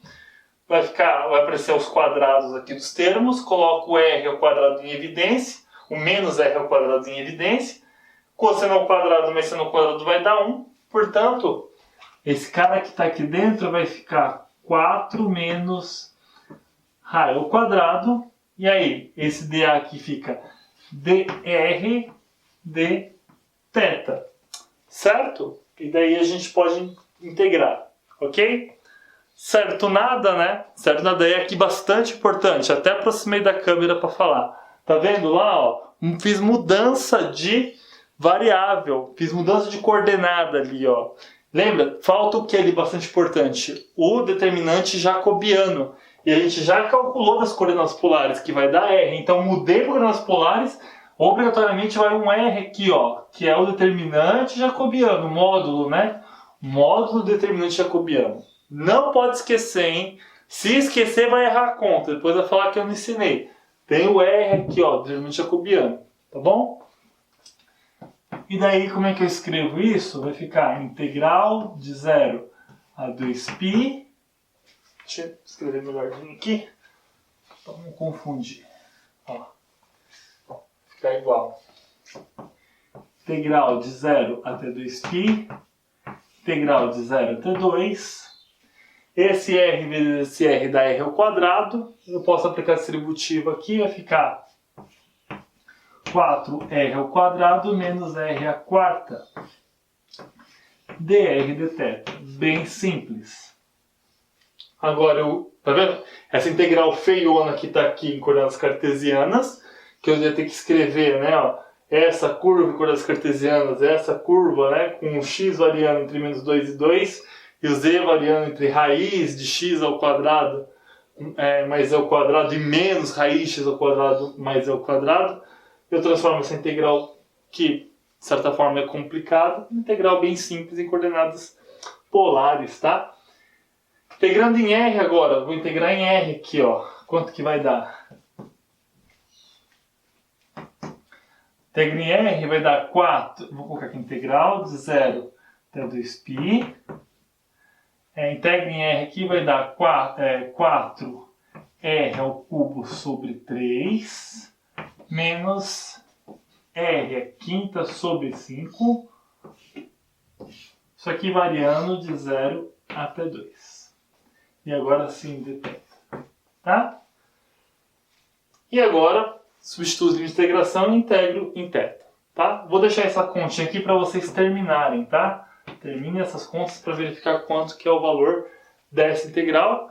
vai aparecer os quadrados aqui dos termos, coloco o r ao quadrado em evidência, o menos r ao quadrado em evidência, cosseno ao quadrado mais seno ao quadrado vai dar 1, portanto, esse cara que está aqui dentro vai ficar 4 menos raio ao quadrado, e aí, esse dA aqui fica dr dθ, certo? E daí a gente pode integrar, ok? Certo nada, né? Certo nada é aqui bastante importante, até aproximei da câmera para falar. Tá vendo lá, ó? Fiz mudança de variável, fiz mudança de coordenada ali, ó. Lembra? Falta o que ali bastante importante? O determinante jacobiano. E a gente já calculou das coordenadas polares, que vai dar R. Então, mudei para coordenadas polares, obrigatoriamente vai um R aqui, ó, que é o determinante jacobiano, módulo, né? Módulo determinante jacobiano. Não pode esquecer, hein? Se esquecer, vai errar a conta. Depois vai falar que eu não ensinei. Tem o R aqui, ó, determinante jacobiano, tá bom? E daí, como é que eu escrevo isso? Vai ficar integral de 0 a 2π. Deixa eu escrever melhorzinho aqui, para não confundir. Ó, ficar igual. Integral de 0 até 2π. Integral de 0 até 2. Esse R vezes esse R dá R ao quadrado. Eu posso aplicar distributivo aqui, vai ficar 4R ao quadrado menos R à quarta. dr dθ. Bem simples. Agora, tá vendo? Essa integral feiona que está aqui em coordenadas cartesianas, que eu ia ter que escrever, né? Ó, essa curva em coordenadas cartesianas, essa curva, né? Com o x variando entre menos 2 e 2, e o z variando entre raiz de x ao quadrado mais z ao quadrado e menos raiz x ao quadrado mais z ao quadrado. Eu transformo essa integral, que de certa forma é complicada, em integral bem simples em coordenadas polares, tá? Integrando em R agora, vou integrar em R aqui, ó. Quanto que vai dar? Integrar em R vai dar 4, vou colocar aqui integral de 0 até 2π. Integra em R aqui vai dar 4R ao cubo sobre 3, menos R à quinta sobre 5. Isso aqui variando de 0 até 2. E agora sim dθ. Tá? E agora, substituo os limites de integração e integro em θ. Tá? Vou deixar essa continha aqui para vocês terminarem, tá? Termine essas contas para verificar quanto que é o valor dessa integral.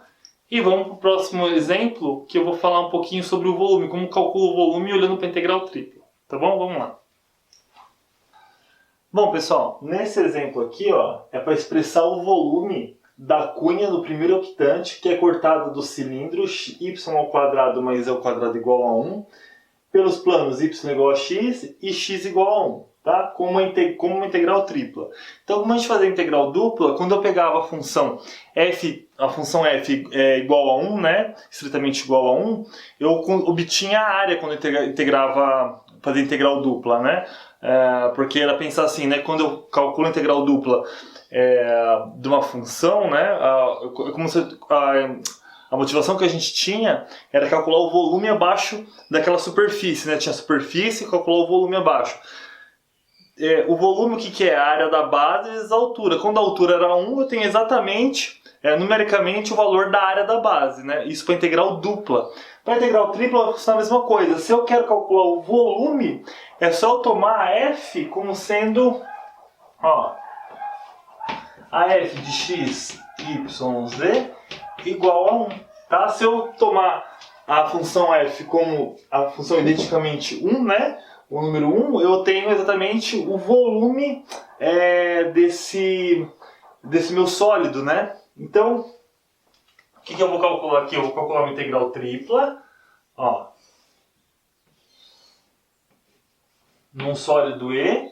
E vamos para o próximo exemplo, que eu vou falar um pouquinho sobre o volume, como calculo o volume olhando para a integral tripla. Tá bom? Vamos lá. Bom, pessoal, nesse exemplo aqui, ó, é para expressar o volume da cunha do primeiro octante, que é cortada do cilindro y² mais z² igual a 1, pelos planos y igual a x e x igual a 1. Tá? Como uma integral tripla. Então, como a gente fazia a integral dupla, quando eu pegava a função f é igual a 1, né? Estritamente igual a 1, eu obtinha a área quando eu fazia integral dupla, né? Porque era pensar assim, né? Quando eu calculo a integral dupla de uma função, né? Como se a motivação que a gente tinha era calcular o volume abaixo daquela superfície, né? Tinha a superfície e calcular o volume abaixo. O volume, o que é? A área da base vezes a altura. Quando a altura era 1, eu tenho exatamente, numericamente, o valor da área da base, né? Isso para integral dupla. Para integral tripla vai funcionar a mesma coisa. Se eu quero calcular o volume, é só eu tomar a f como sendo, ó, a f de x, y, z igual a 1. Tá? Se eu tomar a função f como a função identicamente 1, né? O número 1, eu tenho exatamente o volume desse meu sólido, né? Então, o que eu vou calcular aqui? Eu vou calcular uma integral tripla, ó, num sólido E.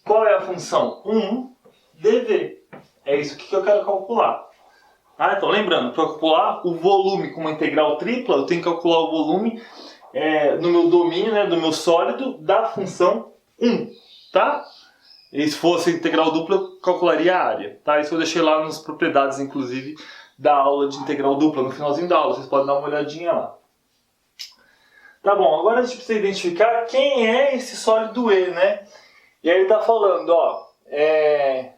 Qual é a função? 1 dv. É isso que eu quero calcular. Então, lembrando, para calcular o volume com uma integral tripla, eu tenho que calcular o volume no meu domínio, né, do meu sólido, da função 1, tá? E se fosse integral dupla, eu calcularia a área, tá? Isso eu deixei lá nas propriedades, inclusive, da aula de integral dupla, no finalzinho da aula, vocês podem dar uma olhadinha lá. Tá bom, agora a gente precisa identificar quem é esse sólido E, né? E aí ele tá falando, ó, é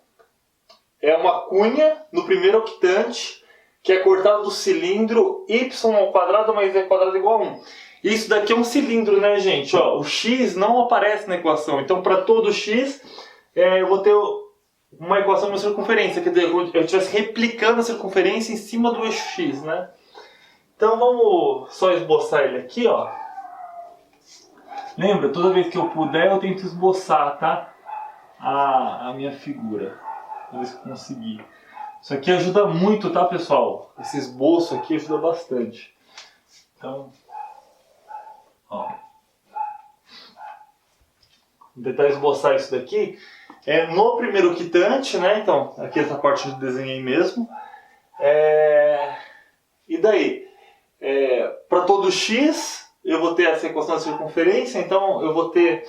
uma cunha no primeiro octante, que é cortada do cilindro y² mais z² igual a 1. Isso daqui é um cilindro, né, gente? Ó, o x não aparece na equação. Então, para todo x, eu vou ter uma equação de uma circunferência. Quer dizer, eu estivesse replicando a circunferência em cima do eixo x, né? Então, vamos só esboçar ele aqui, ó. Lembra, toda vez que eu puder, eu tento esboçar, tá? A minha figura. Vou ver se eu conseguir. Isso aqui ajuda muito, tá, pessoal? Esse esboço aqui ajuda bastante. Então... ó. Vou tentar esboçar isso daqui. No primeiro octante, né? Então, aqui essa parte eu desenhei mesmo. E daí? Para todo x, eu vou ter essa equação da circunferência, então eu vou ter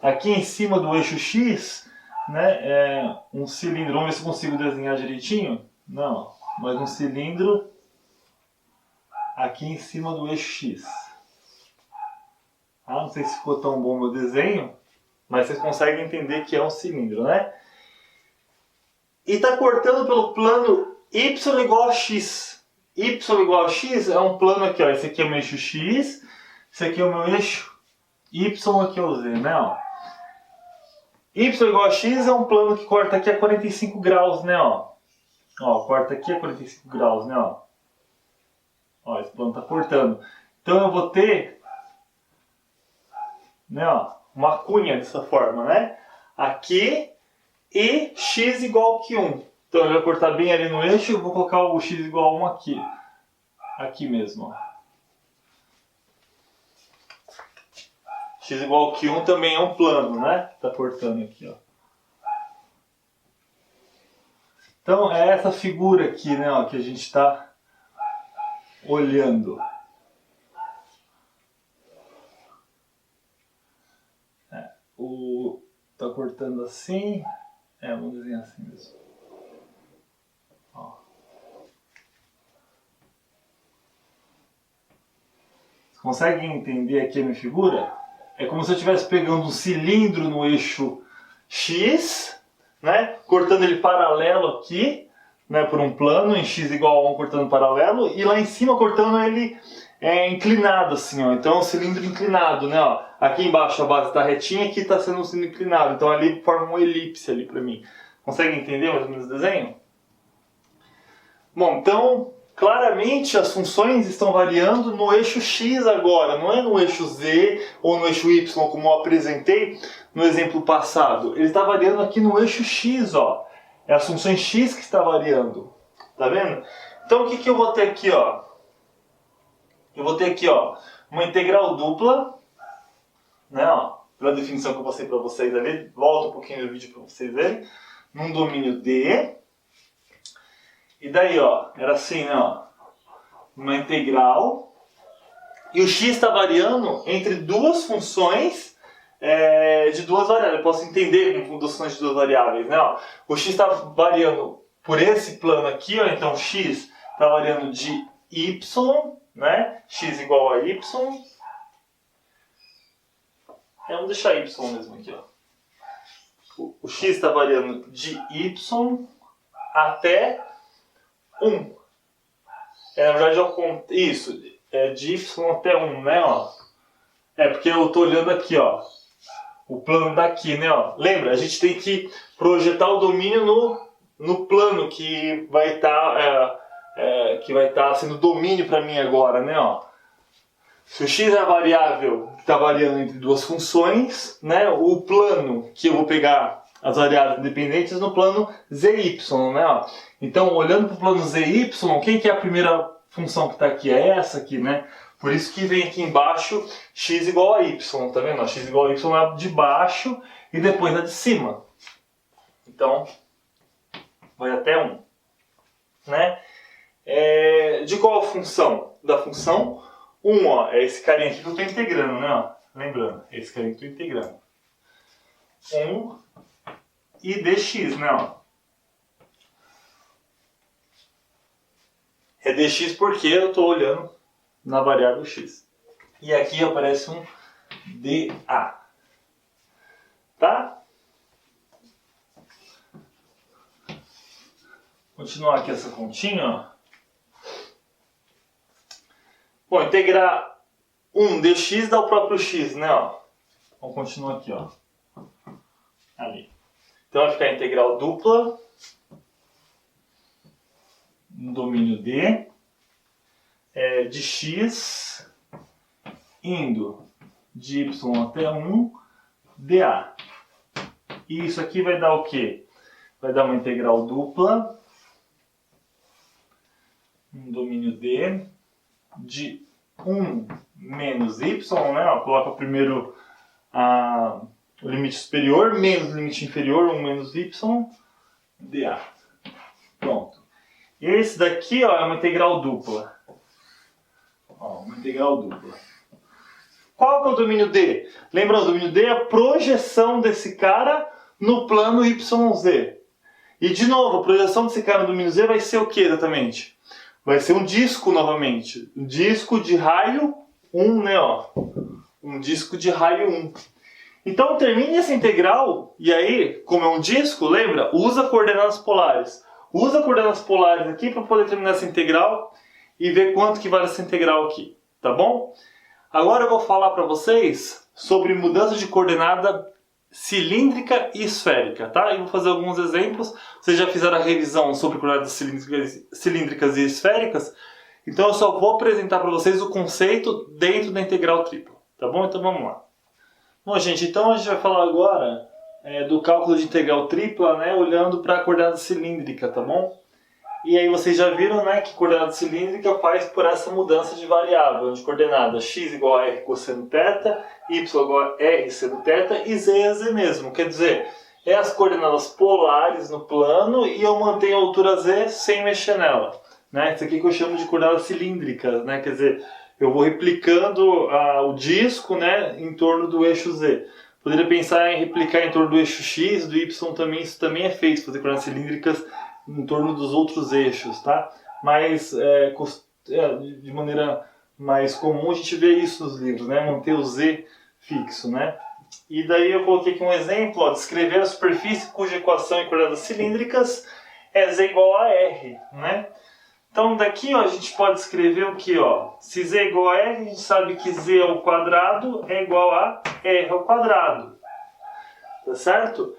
aqui em cima do eixo x, né, um cilindro. Vamos ver se eu consigo desenhar direitinho. Não, mas um cilindro aqui em cima do eixo x. Não sei se ficou tão bom o meu desenho, mas vocês conseguem entender que é um cilindro, né? E está cortando pelo plano y igual a x. Y igual a x é um plano aqui, ó. Esse aqui é o meu eixo x, esse aqui é o meu eixo y, aqui é o z, né? Ó. Y igual a x é um plano que corta aqui a 45 graus, né? Ó, corta aqui a 45 graus, né? Ó, esse plano está cortando. Então eu vou ter, né, ó, uma cunha dessa forma, né? Aqui e x igual que 1. Então ele vai cortar bem ali no eixo, eu vou colocar o x igual a 1 aqui. Aqui mesmo, ó. X igual que 1 também é um plano, né? Está cortando aqui, ó. Então é essa figura aqui, né, ó, que a gente está olhando. Tá cortando assim. Vamos desenhar assim mesmo. Ó. Vocês conseguem entender aqui a minha figura? É como se eu estivesse pegando um cilindro no eixo x, né, cortando ele paralelo aqui, né, por um plano, em x igual a 1 cortando paralelo, e lá em cima cortando ele inclinado assim, ó. Então é um cilindro inclinado, né, ó. Aqui embaixo a base está retinha, aqui está sendo um cilindro inclinado, então ali forma uma elipse ali para mim. Consegue entender mais ou menos o desenho? Bom, então claramente as funções estão variando no eixo x agora, não é no eixo z ou no eixo y como eu apresentei no exemplo passado. Ele está variando aqui no eixo x, ó. É as funções x que está variando, tá vendo? Então o que eu vou ter aqui, ó? Eu vou ter aqui, ó, uma integral dupla, né, ó, pela definição que eu passei para vocês ali. Volta um pouquinho no vídeo para vocês verem. Num domínio D. E daí, ó, era assim, né, ó, uma integral. E o x está variando entre duas funções de duas variáveis. Eu posso entender como funções de duas variáveis, né, ó. O x está variando por esse plano aqui, ó, então x está variando de y, né, x igual a y. Vamos deixar y mesmo aqui, ó. O x está variando de y até 1. Na verdade, isso, de y até 1, né, ó. Porque eu estou olhando aqui, ó, o plano daqui, né, ó. Lembra, a gente tem que projetar o domínio no plano que vai estar sendo domínio para mim agora, né, ó. Se o x é a variável que está variando entre duas funções, né, o plano que eu vou pegar as variáveis independentes no plano zy, né, ó. Então, olhando para o plano zy, quem que é a primeira função que está aqui? É essa aqui, né? Por isso que vem aqui embaixo x igual a y, tá vendo? X igual a y é a de baixo e depois a de cima. Então, vai até 1. Né? De qual função? Da função 1, ó, é esse carinha aqui que eu estou integrando, né? Ó. Lembrando, é esse carinha que eu estou integrando. 1 e dx, né? Ó. É dx porque eu estou olhando na variável x. E aqui aparece um dA. Tá? Continuar aqui essa continha, ó. Bom, integrar 1 dx dá o próprio x, né? Ó. Vamos continuar aqui, ó. Ali. Então vai ficar a integral dupla no domínio D de x indo de y até 1 dA. E isso aqui vai dar o quê? Vai dar uma integral dupla no domínio D de 1 menos y, né? Ó, coloca primeiro o limite superior menos o limite inferior, 1 menos y, dA. Pronto. Esse daqui, ó, é uma integral dupla. Ó, uma integral dupla. Qual que é o domínio D? Lembra, o domínio D é a projeção desse cara no plano YZ. E de novo, a projeção desse cara no domínio Z vai ser o que exatamente? Vai ser um disco novamente. Um disco de raio 1, né? Ó. Um disco de raio 1. Então termine essa integral, e aí, como é um disco, lembra? Usa coordenadas polares. Usa coordenadas polares aqui para poder terminar essa integral e ver quanto que vale essa integral aqui, tá bom? Agora eu vou falar para vocês sobre mudança de coordenada cilíndrica e esférica, tá? E vou fazer alguns exemplos. Vocês já fizeram a revisão sobre coordenadas cilíndricas e esféricas, então eu só vou apresentar para vocês o conceito dentro da integral tripla, tá bom? Então vamos lá. Bom, gente, então a gente vai falar agora do cálculo de integral tripla, né, olhando para a coordenada cilíndrica, tá bom? E aí vocês já viram, né, que coordenada cilíndrica faz por essa mudança de variável, de coordenada x igual a r cosseno θ, y igual a r seno θ e z é z mesmo. Quer dizer, é as coordenadas polares no plano e eu mantenho a altura z sem mexer nela. Né? Isso aqui que eu chamo de coordenadas cilíndricas, né? Quer dizer, eu vou replicando o disco, né, em torno do eixo z. Poderia pensar em replicar em torno do eixo x, do y também, isso também é feito, fazer coordenadas cilíndricas em torno dos outros eixos, tá? Mas de maneira mais comum a gente vê isso nos livros, né? Manter o z fixo, né? E daí eu coloquei aqui um exemplo, ó, descrever a superfície cuja equação em coordenadas cilíndricas é z igual a r, né? Então daqui, ó, a gente pode escrever o que, ó? Se z é igual a r, a gente sabe que z ao quadrado é igual a r ao quadrado. Tá certo?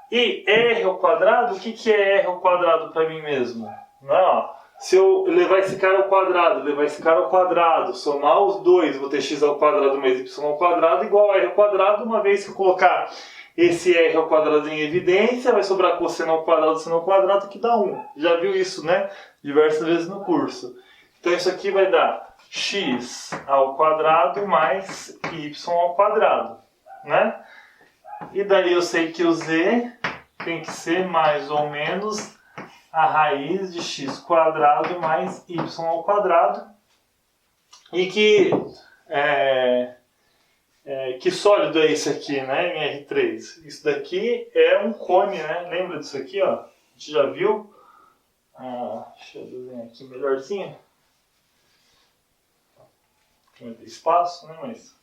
E r ao quadrado, o que é r ao quadrado para mim mesmo? Não, se eu levar esse cara ao quadrado, levar esse cara ao quadrado, somar os dois, vou ter x ao quadrado mais y ao quadrado igual a r ao quadrado. Uma vez que eu colocar esse r ao quadrado em evidência, vai sobrar cosseno ao quadrado, seno ao quadrado, que dá 1. Já viu isso, né? Diversas vezes no curso. Então isso aqui vai dar x ao quadrado mais y ao quadrado, né? E daí eu sei que o z tem que ser mais ou menos a raiz de x quadrado mais y ao quadrado. E que sólido é esse aqui, né, em R3? Isso daqui é um cone, né? Lembra disso aqui, ó? A gente já viu? Deixa eu desenhar aqui melhorzinho. Não tem espaço, né? Mas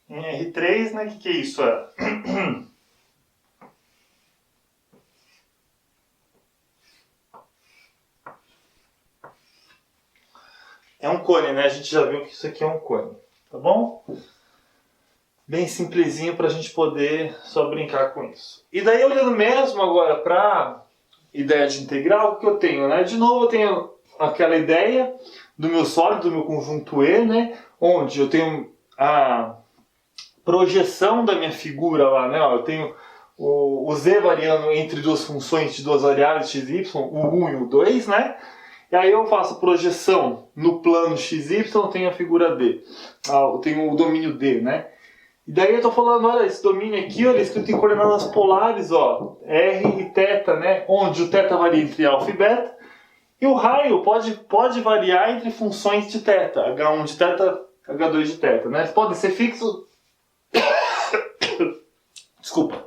em R3, né? O que é isso? É um cone, né? A gente já viu que isso aqui é um cone, tá bom? Bem simplesinho para a gente poder só brincar com isso. E daí, olhando mesmo agora para a ideia de integral, o que eu tenho, né? De novo, eu tenho aquela ideia do meu sólido, do meu conjunto E, né? Onde eu tenho a projeção da minha figura lá, né? Ó, eu tenho o z variando entre duas funções de duas variáveis x e y, o 1 e o 2, né? E aí eu faço projeção no plano xy, eu tenho a figura D. Eu tenho o domínio D, né? E daí eu estou falando, olha, esse domínio aqui, olha, escrito em coordenadas polares, ó, R e θ, né? Onde o θ varia entre alfa e beta. E o raio pode variar entre funções de θ, H1 de θ, H2 de θ, né? Eles podem ser fixos... Desculpa.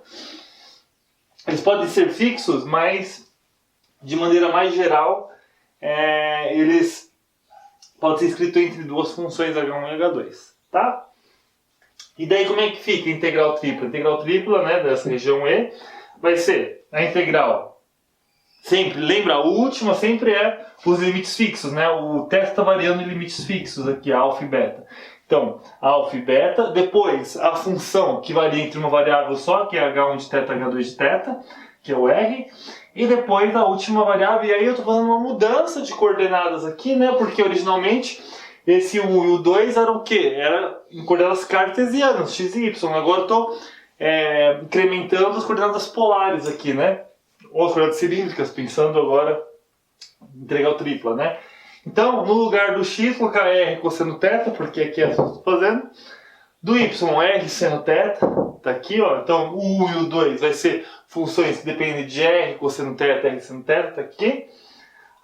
Eles podem ser fixos, mas de maneira mais geral, eles podem ser escritos entre duas funções H1 e H2, tá? E daí como é que fica a integral tripla? A integral tripla, né, dessa região E vai ser a integral. Sempre, lembra, a última sempre é os limites fixos, né? O teste está variando em limites fixos aqui, alfa e beta. Então, alfa e beta, depois a função que varia entre uma variável só, que é H1 de θ, H2 de θ, que é o R, e depois a última variável, e aí eu estou fazendo uma mudança de coordenadas aqui, né? Porque originalmente esse 1 e o 2 eram o quê? Era em coordenadas cartesianas, x e y. Agora eu estou incrementando as coordenadas polares aqui, né? Ou as coordenadas cilíndricas, pensando agora em integral tripla, né? Então, no lugar do x, colocar r cosseno θ, porque aqui é o que eu estou fazendo. Do y, r seno θ, tá aqui, ó. Então, o 1 e o 2 vai ser funções que dependem de r cosseno θ, r seno θ, tá aqui.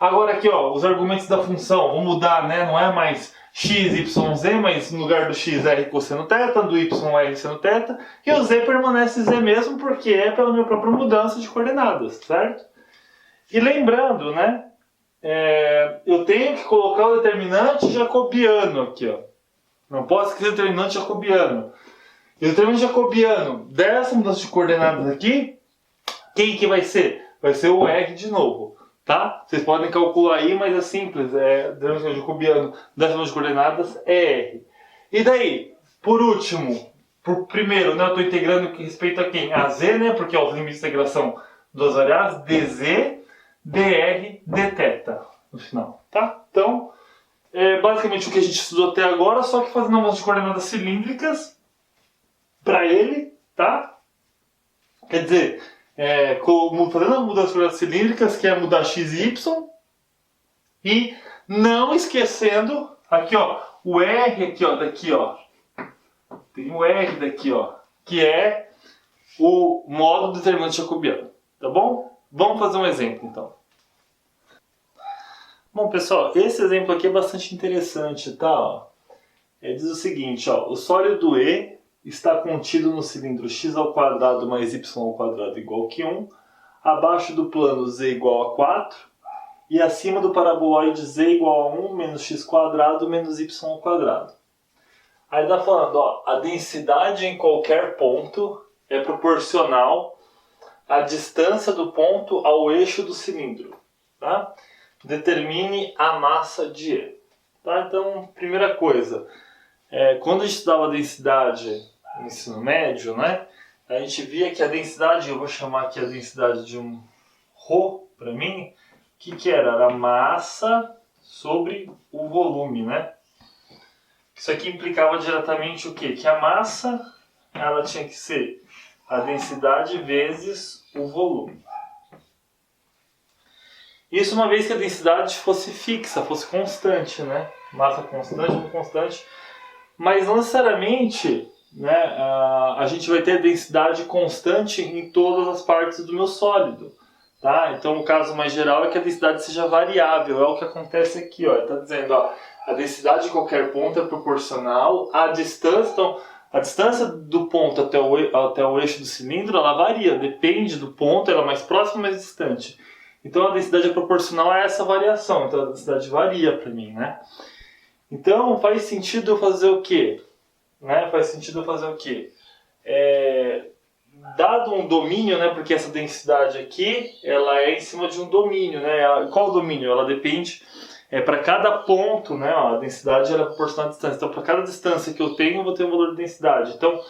Agora aqui, ó, os argumentos da função, vão mudar, né? Não é mais x, y, z, mas no lugar do x r cosseno θ, do y r seno θ, e o z permanece z mesmo, porque é pela minha própria mudança de coordenadas, certo? E lembrando, né? Eu tenho que colocar o determinante jacobiano aqui, ó. Não posso esquecer o determinante jacobiano. E o determinante jacobiano dessa mudança de coordenadas aqui, quem que vai ser? Vai ser o r de novo, tá? Vocês podem calcular aí, mas é simples. O determinante jacobiano dessa mudança de coordenadas é r. E daí, por último, primeiro, né, eu estou integrando com respeito a quem? A z, né? Porque é os limites de integração das variáveis, dz, dr, dθ no final, tá? Então, basicamente o que a gente estudou até agora, só que fazendo umas coordenadas cilíndricas para ele, tá? Quer dizer, fazendo a mudança de coordenadas cilíndricas, que é mudar x e y, e não esquecendo aqui, ó, o r aqui, ó, daqui, ó. Tem o r daqui, ó, que é o modo determinante jacobiano, tá bom? Vamos fazer um exemplo, então. Bom, pessoal, esse exemplo aqui é bastante interessante, tá? Ó, diz o seguinte, ó, o sólido E está contido no cilindro x² mais y² igual que 1, abaixo do plano z igual a 4 e acima do paraboloide z igual a 1 menos x² menos y². Aí está falando, ó, a densidade em qualquer ponto é proporcional à distância do ponto ao eixo do cilindro, tá? Determine a massa de E. Tá? Então, primeira coisa, quando a gente estudava a densidade no ensino médio, né, a gente via que a densidade, eu vou chamar aqui a densidade de um ρ para mim, que era? Era a massa sobre o volume, né? Isso aqui implicava diretamente o quê? Que a massa, ela tinha que ser a densidade vezes o volume. Isso uma vez que a densidade fosse fixa, fosse constante, né? Massa constante, mas não necessariamente, né, a gente vai ter densidade constante em todas as partes do meu sólido, tá? Então o caso mais geral é que a densidade seja variável, é o que acontece aqui, ó. Está dizendo, ó, a densidade de qualquer ponto é proporcional à distância, então a distância do ponto até o eixo do cilindro, ela varia, depende do ponto, ela é mais próxima ou mais distante. Então a densidade é proporcional a essa variação, então a densidade varia para mim, né? Então faz sentido eu fazer o quê? Né? Faz sentido eu fazer o quê? Dado um domínio, né? Porque essa densidade aqui, ela é em cima de um domínio, né? Qual o domínio? Ela depende, para cada ponto, né? Ó, a densidade ela é proporcional à distância. Então para cada distância que eu tenho, eu vou ter um valor de densidade. Então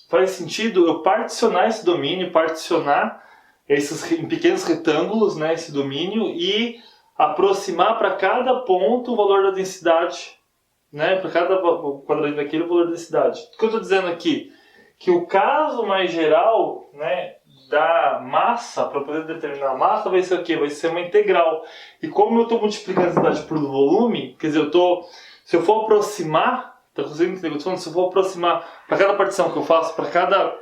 faz sentido eu particionar esse domínio, particionar em pequenos retângulos, né, esse domínio, e aproximar para cada ponto o valor da densidade, né, para cada quadradinho daquele o valor da densidade. O que eu estou dizendo aqui? Que o caso mais geral, né, da massa, para poder determinar a massa, vai ser o quê? Vai ser uma integral. E como eu estou multiplicando a densidade por volume, quer dizer, se eu for aproximar, tá conseguindo entender o que eu estou falando? Se eu for aproximar para cada partição que eu faço, para cada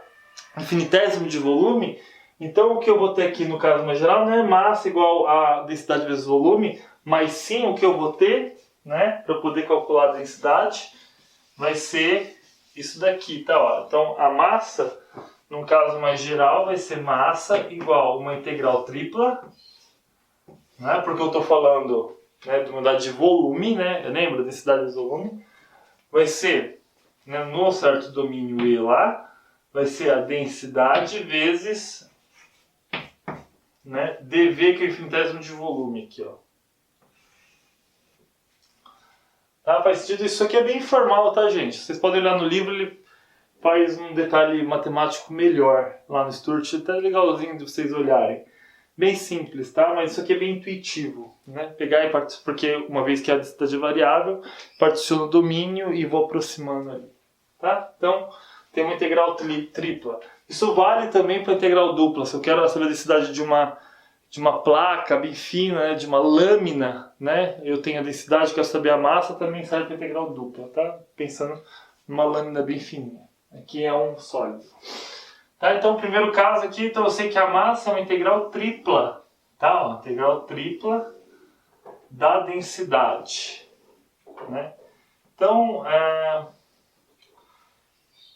infinitésimo de volume, então o que eu vou ter aqui no caso mais geral não é massa igual a densidade vezes volume, mas sim o que eu vou ter, né, para poder calcular a densidade, vai ser isso daqui, tá? Ó. Então a massa, no caso mais geral, vai ser massa igual a uma integral tripla, né, porque eu estou falando, né, de unidade de volume, né, lembra, densidade vezes volume, vai ser, né, no certo domínio E lá, vai ser a densidade vezes, né, dV, que é o infinitésimo de volume aqui, ó. Tá? Faz sentido? Isso aqui é bem informal, tá, gente? Vocês podem olhar no livro, ele faz um detalhe matemático melhor lá no Sturt, até legalzinho de vocês olharem. Bem simples, tá? Mas isso aqui é bem intuitivo, né? Pegar porque uma vez que a densidade é variável, particiono o domínio e vou aproximando ali, tá? Então, tem uma integral tripla. Isso vale também para a integral dupla. Se eu quero saber a densidade de uma placa bem fina, né, de uma lâmina, né, eu tenho a densidade, quero saber a massa, também serve para a integral dupla, tá? Pensando numa lâmina bem fininha. Aqui é um sólido. Tá? Então, o primeiro caso aqui, então eu sei que a massa é uma integral tripla, Tá? Ó, integral tripla da densidade. Né? Então,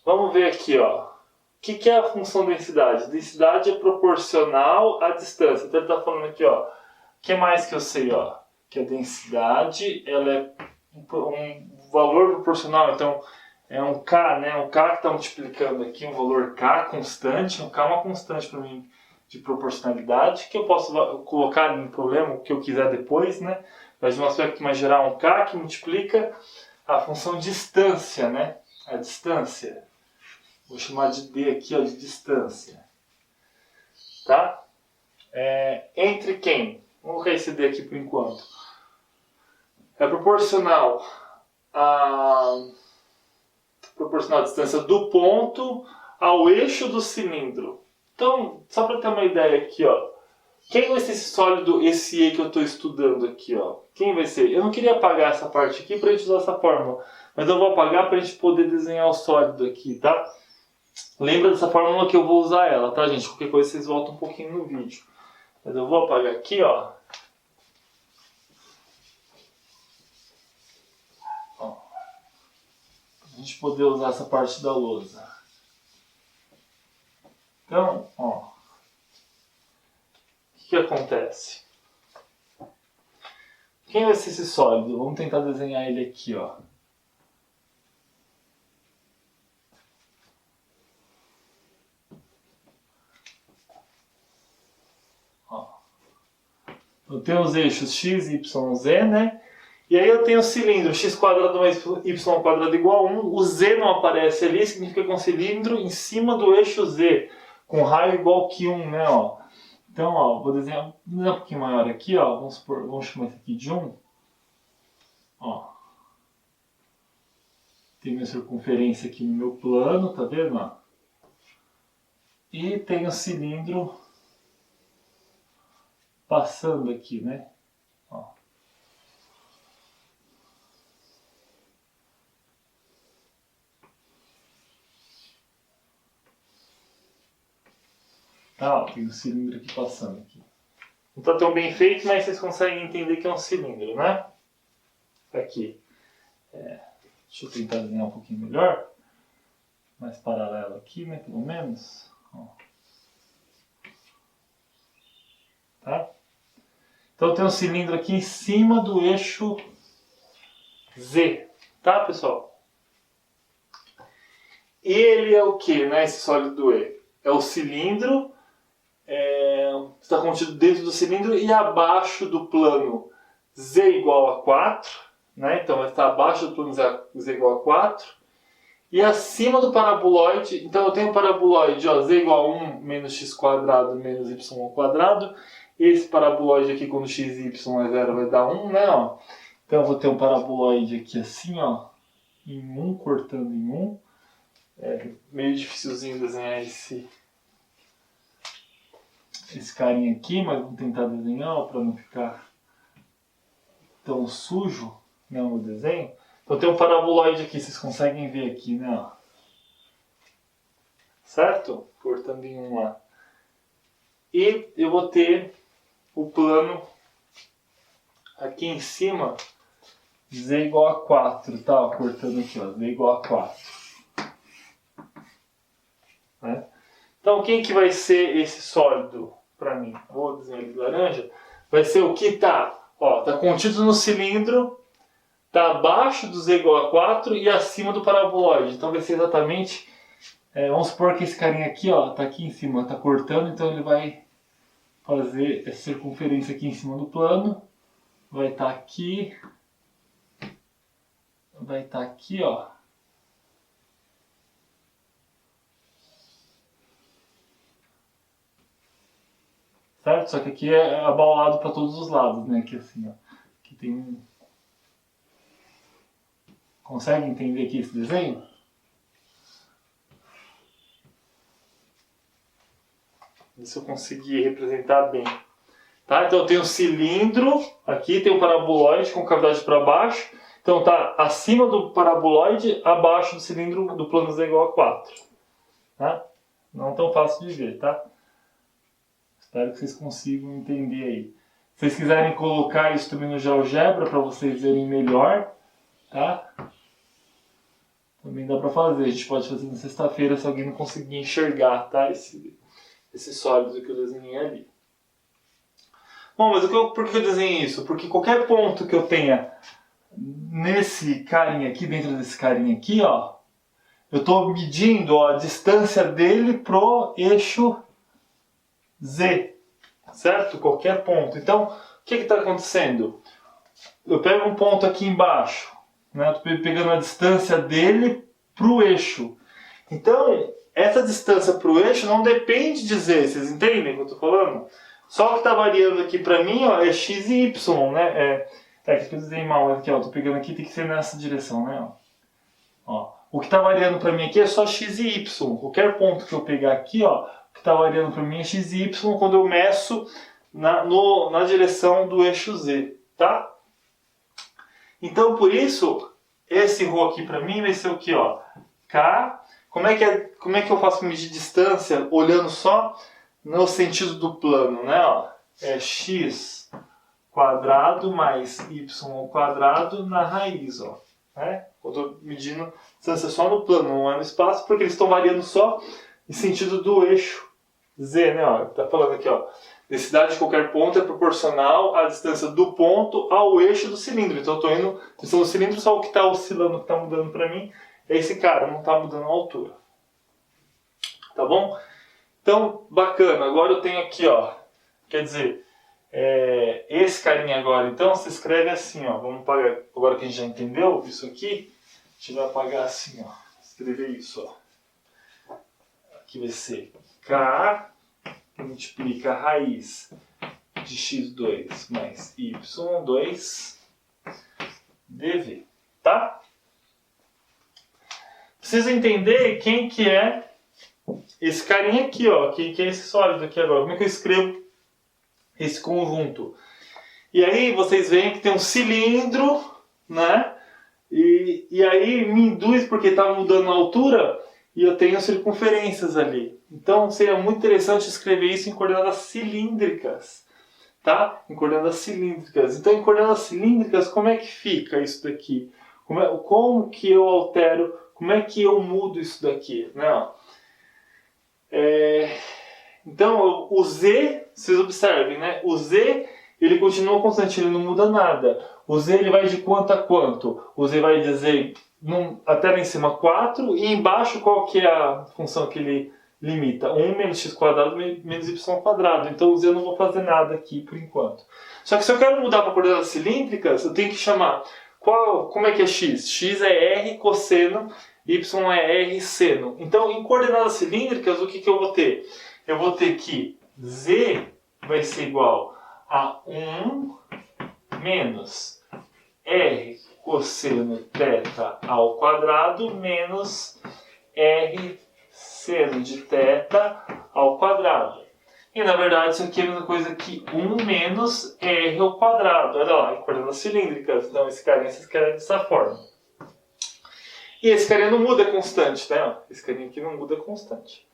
vamos ver aqui, ó. O que é a função densidade? Densidade é proporcional à distância. Então ele está falando aqui, ó. O que mais que eu sei, ó? Que a densidade ela é um valor proporcional. Então é um K, né? Um K que está multiplicando aqui um valor K constante. Um K é uma constante para mim de proporcionalidade que eu posso colocar no problema o que eu quiser depois, né? Mas de um aspecto mais geral, um K que multiplica a função distância, né? A distância. Vou chamar de D aqui, ó, de distância. Tá? Entre quem? Vamos colocar esse D aqui por enquanto. É proporcional à distância do ponto ao eixo do cilindro. Então, só para ter uma ideia aqui, ó. Quem vai ser esse sólido, esse E que eu estou estudando aqui, ó? Quem vai ser? Eu não queria apagar essa parte aqui para a gente usar essa fórmula, mas eu vou apagar para a gente poder desenhar o sólido aqui, tá? Lembra dessa fórmula que eu vou usar ela, tá, gente? Qualquer coisa vocês voltam um pouquinho no vídeo. Mas eu vou apagar aqui, ó. Pra gente poder usar essa parte da lousa. Então, ó. O que acontece? Quem vai ser esse sólido? Vamos tentar desenhar ele aqui, ó. Eu tenho os eixos x, y, z, né? E aí eu tenho o cilindro x² mais y² igual a 1. O z não aparece ali, significa que é um cilindro em cima do eixo z, com raio igual que 1, né? Ó. Então, ó, vou desenhar um pouquinho maior aqui, ó. Vamos chamar isso aqui de 1. Ó. Tem minha circunferência aqui no meu plano, tá vendo? Ó? E tem o cilindro passando aqui, né? Ó. Tá, ó, tem um cilindro aqui passando aqui. Não está tão bem feito, mas vocês conseguem entender que é um cilindro, né? Aqui. Deixa eu tentar desenhar um pouquinho melhor. Mais paralelo aqui, né? Pelo menos. Ó. Tá? Então tem um cilindro aqui em cima do eixo Z. Tá, pessoal? Ele é o que, né? Esse sólido E? É o cilindro. Está contido dentro do cilindro e abaixo do plano Z igual a 4, né? Então vai estar abaixo do plano Z igual a 4 e acima do paraboloide. Então eu tenho um paraboloide, ó, Z igual a 1 menos x² menos y². Esse paraboloide aqui, quando x e y é 0, vai dar 1, né? Ó. Então eu vou ter um paraboloide aqui assim, ó, em 1, cortando em 1. É meio dificilzinho desenhar esse carinha aqui, mas vou tentar desenhar para não ficar tão sujo, né, o desenho. Então tem um paraboloide aqui, vocês conseguem ver aqui, né? Ó. Certo? Cortando em 1 lá. E eu vou ter o plano aqui em cima, z igual a 4, tá? Ó, cortando aqui, ó, z igual a 4. Né? Então quem que vai ser esse sólido para mim? Vou desenhar ele de laranja. Vai ser o que tá contido no cilindro, tá abaixo do z igual a 4 e acima do paraboloide. Então vai ser exatamente, vamos supor que esse carinha aqui, ó, tá aqui em cima, tá cortando, então ele vai fazer essa circunferência aqui em cima do plano. Vai estar aqui. Vai estar aqui, ó. Certo? Só que aqui é abaulado para todos os lados, né? Aqui assim, ó. Aqui tem um... Consegue entender aqui esse desenho? Se eu conseguir representar bem. Tá? Então eu tenho um cilindro, aqui tem um paraboloide com cavidade para baixo. Então tá acima do paraboloide, abaixo do cilindro do plano Z igual a 4. Tá? Não tão fácil de ver, tá? Espero que vocês consigam entender aí. Se vocês quiserem colocar isso também no GeoGebra para vocês verem melhor, tá? Também dá para fazer. A gente pode fazer na sexta-feira se alguém não conseguir enxergar, tá? Esse sólido que eu desenhei ali. Bom, mas por que eu desenhei isso? Porque qualquer ponto que eu tenha nesse carinha aqui, dentro desse carinha aqui, ó, eu estou medindo ó, a distância dele pro eixo Z, certo? Qualquer ponto. Então, o que está acontecendo? Eu pego um ponto aqui embaixo, né? Estou pegando a distância dele pro eixo. Então, essa distância pro eixo não depende de Z, vocês entendem o que eu estou falando? Só o que está variando aqui para mim ó, é x e y, né? Que eu desenhei mal aqui, ó. Tô pegando aqui, tem que ser nessa direção, né? Ó. O que está variando para mim aqui é só x e y. Qualquer ponto que eu pegar aqui, ó, o que está variando para mim é x e y quando eu meço na direção do eixo z, tá? Então, por isso, esse ρ aqui para mim vai ser o que, ó? K. Como é que eu faço para medir distância olhando só no sentido do plano, né? Ó? É x quadrado mais y ao quadrado na raiz, ó. Né? Eu estou medindo distância só no plano, não é no espaço, porque eles estão variando só em sentido do eixo z, né? Ó, tá falando aqui, ó. Densidade de qualquer ponto é proporcional à distância do ponto ao eixo do cilindro. Então eu estou indo em direção do cilindro, só o que está oscilando, o que está mudando para mim é esse cara, não está mudando a altura. Tá bom? Então, bacana. Agora eu tenho aqui, ó. Quer dizer, esse carinha agora, então, se escreve assim, ó. Vamos apagar. Agora que a gente já entendeu isso aqui, a gente vai apagar assim, ó. Escrever isso, ó. Aqui vai ser K multiplica a raiz de x2 mais y2 dv, tá? Precisa entender quem que é esse carinha aqui, ó. Quem que é esse sólido aqui agora? Como é que eu escrevo esse conjunto? E aí vocês veem que tem um cilindro, né? E aí me induz porque está mudando a altura e eu tenho circunferências ali. Então seria muito interessante escrever isso em coordenadas cilíndricas, tá? Em coordenadas cilíndricas. Então em coordenadas cilíndricas, como é que fica isso daqui? Como que eu altero, como é que eu mudo isso daqui? Não. Então o Z, vocês observem, né? O Z ele continua constante, ele não muda nada. O Z ele vai de quanto a quanto? O Z vai dizer até lá em cima 4 e embaixo qual que é a função que ele limita? 1 menos x quadrado menos y quadrado. Então o Z eu não vou fazer nada aqui por enquanto. Só que se eu quero mudar para coordenadas cilíndricas, eu tenho que chamar como é que é x? X é r cosseno, y é r seno. Então em coordenadas cilíndricas o que eu vou ter? Eu vou ter que Z vai ser igual a 1 menos r cosseno θ ao quadrado menos r seno de θ ao quadrado. E na verdade isso aqui é a mesma coisa que 1 menos r ao quadrado. Olha lá, em coordenadas cilíndricas. Então esse carinha se escreve dessa forma. E esse carinha não muda, é constante, né? Esse carinha aqui não muda, é constante.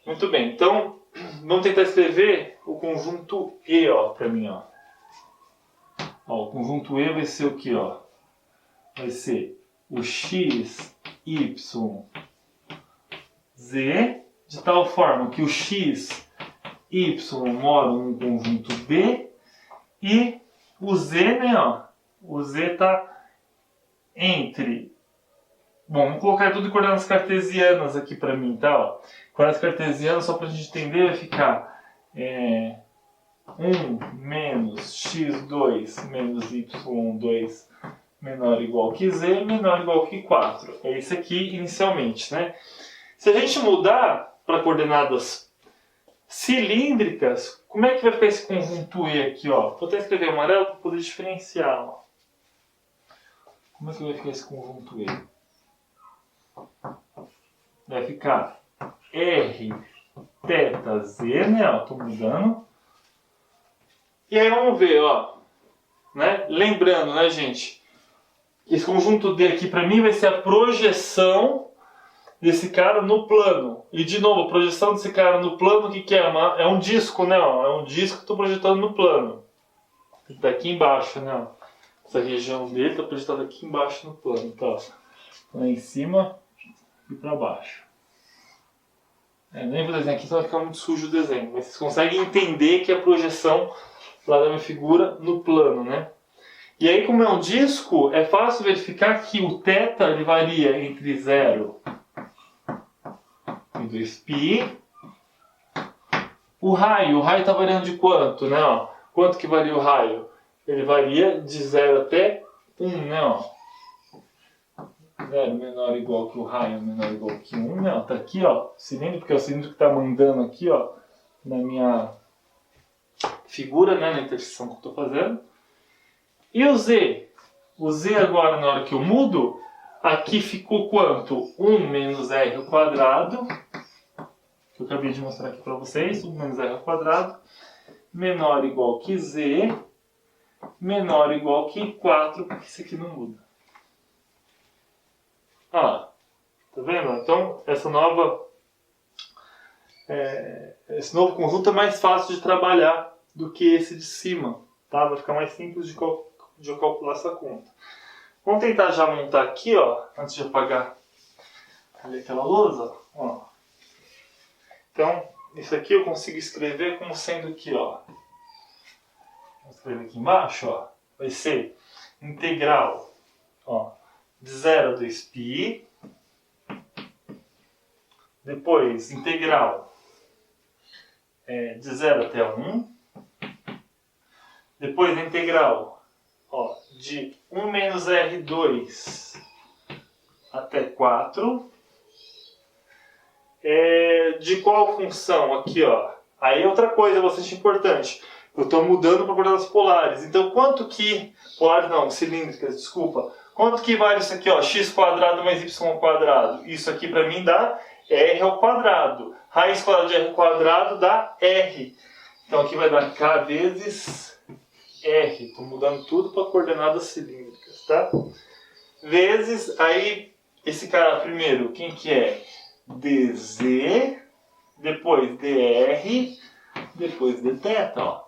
Muito bem, então vamos tentar escrever o conjunto E, ó, para mim, ó. Ó. O conjunto E vai ser o que, ó? Vai ser o x, y, z, de tal forma que o x, y moram num conjunto B e o z, né, ó? O z está entre... Bom, vamos colocar tudo em coordenadas cartesianas aqui para mim, tá? Ó. Coordenadas cartesianas, só para a gente entender, vai ficar 1 menos x2 menos y2 menor ou igual que z menor ou igual que 4. É isso aqui inicialmente, né? Se a gente mudar para coordenadas cilíndricas, como é que vai ficar esse conjunto E aqui, ó? Vou até escrever amarelo para poder diferenciar, ó. Como é que vai ficar esse conjunto E? Vai ficar R, θ, Z, né? Ó, tô mudando. E aí vamos ver, ó. Né? Lembrando, né, gente? Esse conjunto D aqui para mim vai ser a projeção desse cara no plano. E de novo, a projeção desse cara no plano, o que é? É um disco, né? Ó, é um disco que eu estou projetando no plano. Está aqui embaixo, né? Ó. Essa região dele está projetada aqui embaixo no plano. Tá? Lá em cima e para baixo. Nem vou desenhar aqui, senão vai ficar muito sujo o desenho. Mas vocês conseguem entender que é a projeção lá da minha figura no plano, né? E aí, como é um disco, é fácil verificar que o θ ele varia entre 0 e 2π. O raio está variando de quanto, né? Ó, quanto que varia o raio? Ele varia de 0 até 1, né? Ó. 0 menor ou igual que o raio, menor ou igual que 1, né? Ó, tá aqui, ó, cilindro, porque é o cilindro que está mandando aqui, ó, na minha figura, né? Na interseção que eu estou fazendo. E o z? O z agora, na hora que eu mudo, aqui ficou quanto? 1 menos r ao quadrado, que eu acabei de mostrar aqui para vocês, 1 menos r ao quadrado, menor ou igual que z, menor ou igual que 4, porque isso aqui não muda. Ah, tá vendo? Então, esse novo conjunto é mais fácil de trabalhar do que esse de cima, tá? Vai ficar mais simples de eu calcular essa conta. Vamos tentar já montar aqui, ó, antes de apagar ali aquela lousa, ó. Então, isso aqui eu consigo escrever como sendo aqui, ó. Vou escrever aqui embaixo, ó. Vai ser integral, ó, de 0 a 2π. Depois, integral de 0 até 1. Depois, integral, ó, de 1 menos R2 até 4. De qual função? Aqui, ó. Aí outra coisa bastante importante. Eu estou mudando para coordenadas polares. Então, quanto que... Polares não, cilíndricas, desculpa. Quanto que vale isso aqui, ó? X quadrado mais Y ao quadrado. Isso aqui para mim dá R ao quadrado. Raiz quadrada de R ao quadrado dá R. Então aqui vai dar K vezes R. Estou mudando tudo para coordenadas cilíndricas, tá? Vezes, aí, esse cara primeiro, quem que é? dz, depois dr, depois dθ, ó.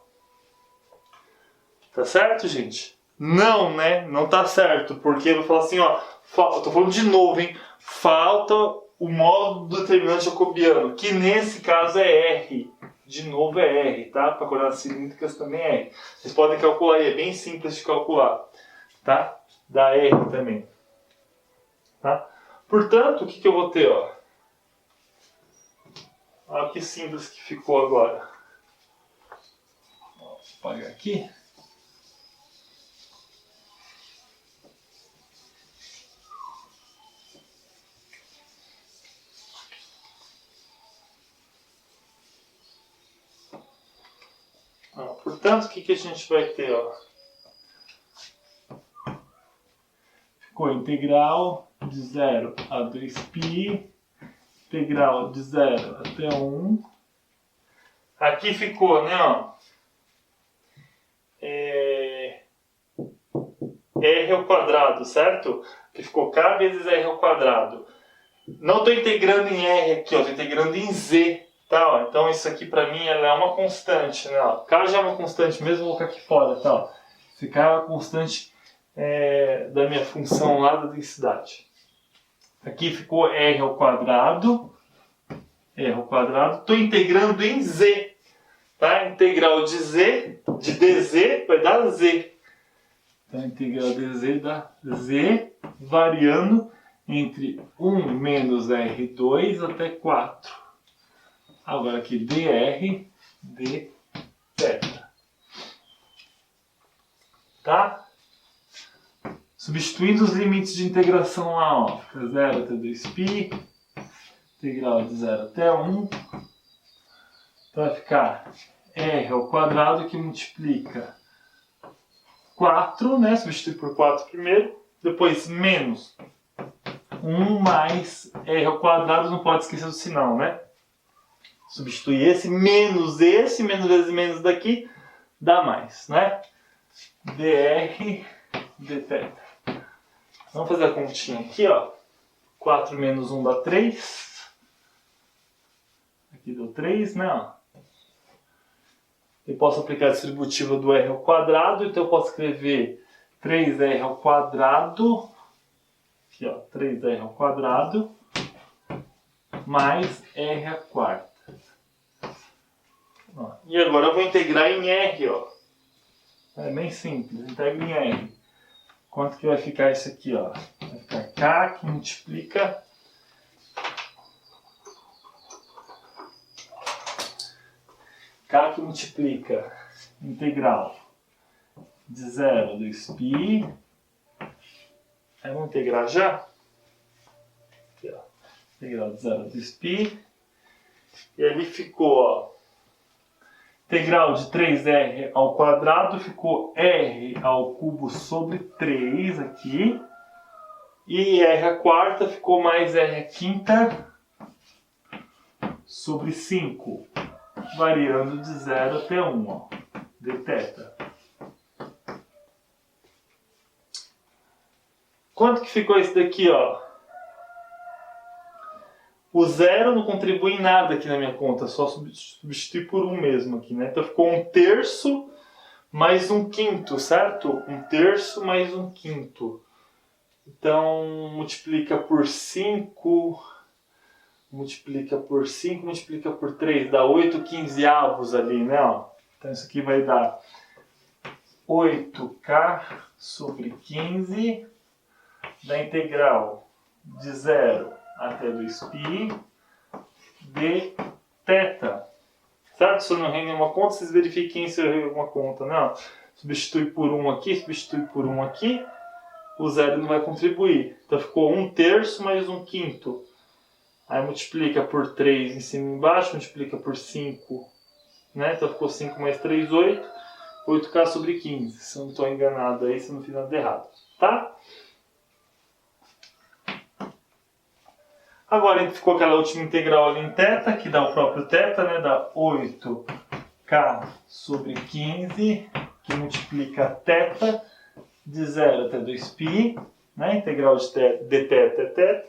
Tá certo, gente? Não, né? Não tá certo, porque eu vou falar assim, ó, eu tô falando de novo, hein? Falta o módulo determinante jacobiano, que nesse caso é R. De novo é R, tá? Para coordenadas cilíndricas também é R. Vocês podem calcular aí, é bem simples de calcular, tá? Dá R também, tá? Portanto, o que eu vou ter, ó? Olha que simples que ficou agora. Vou apagar aqui. Portanto, o que a gente vai ter, ó? Ficou integral de 0 a 2π, integral de 0 até 1. Aqui ficou, né, ó, R ao quadrado, certo? Aqui ficou K vezes R ao quadrado. Não estou integrando em R aqui, estou integrando em Z. Tá, ó, então isso aqui para mim ela é uma constante, né? Ó, K já é uma constante mesmo, vou colocar aqui fora, tá? Ó. Esse K é uma constante da minha função lá da densidade. Aqui ficou R ao quadrado. R ao quadrado. Estou integrando em Z. Tá? Integral de Z, de dz, vai dar Z. Então a integral de dz dá Z variando entre 1 menos R2 até 4. Agora aqui dr, dθ. Tá? Substituindo os limites de integração lá, ó, fica 0 até 2π, integral de 0 até 1. Então vai ficar r ao quadrado que multiplica 4, né? Substitui por 4 primeiro, depois menos 1 mais r ao quadrado, não pode esquecer do sinal, né? Substitui esse menos vezes menos daqui, dá mais, né? dr, dθ. Vamos fazer a continha aqui, ó. 4 menos 1 dá 3. Aqui deu 3, né? Ó. Eu posso aplicar a distributiva do r ao quadrado, então eu posso escrever 3r ao quadrado, aqui ó, 3r ao quadrado, mais r à quarta. Ó, e agora eu vou integrar em r, ó. É bem simples, integro em r. Quanto que vai ficar isso aqui, ó? Vai ficar k que multiplica integral de 0 do π. Aí vamos integrar já? Aqui, ó. Integral de 0 do π. E ali ficou, ó. Integral de 3r ao quadrado ficou r ao cubo sobre 3 aqui. E r à quarta ficou mais r à quinta sobre 5. Variando de 0 até 1, ó. Dθ. Quanto que ficou isso daqui, ó? O 0 não contribui em nada aqui na minha conta, só substitui por 1 mesmo aqui, né? Então ficou 1/3 mais 1/5, certo? 1/3 mais 1/5. Então multiplica por 5, multiplica por 5, multiplica por 3, dá 8/15 ali, né? Ó. Então isso aqui vai dar 8k sobre 15 da integral de 0 até 2π dθ. Certo? Se eu não errei nenhuma conta, vocês verifiquem se eu errei alguma conta. Não. Substitui por 1 aqui, substitui por 1 aqui. O 0 não vai contribuir. Então ficou 1/3 mais 1/5. Aí multiplica por 3 em cima e embaixo, multiplica por 5. Né? Então ficou 5 mais 3, 8. 8k sobre 15. Se eu não estou enganado aí, se eu não fiz nada errado. Tá? Agora ficou aquela última integral ali em θ, que dá o próprio θ, né? Dá 8k sobre 15, que multiplica θ de 0 até 2π, né? Integral de dθ é θ.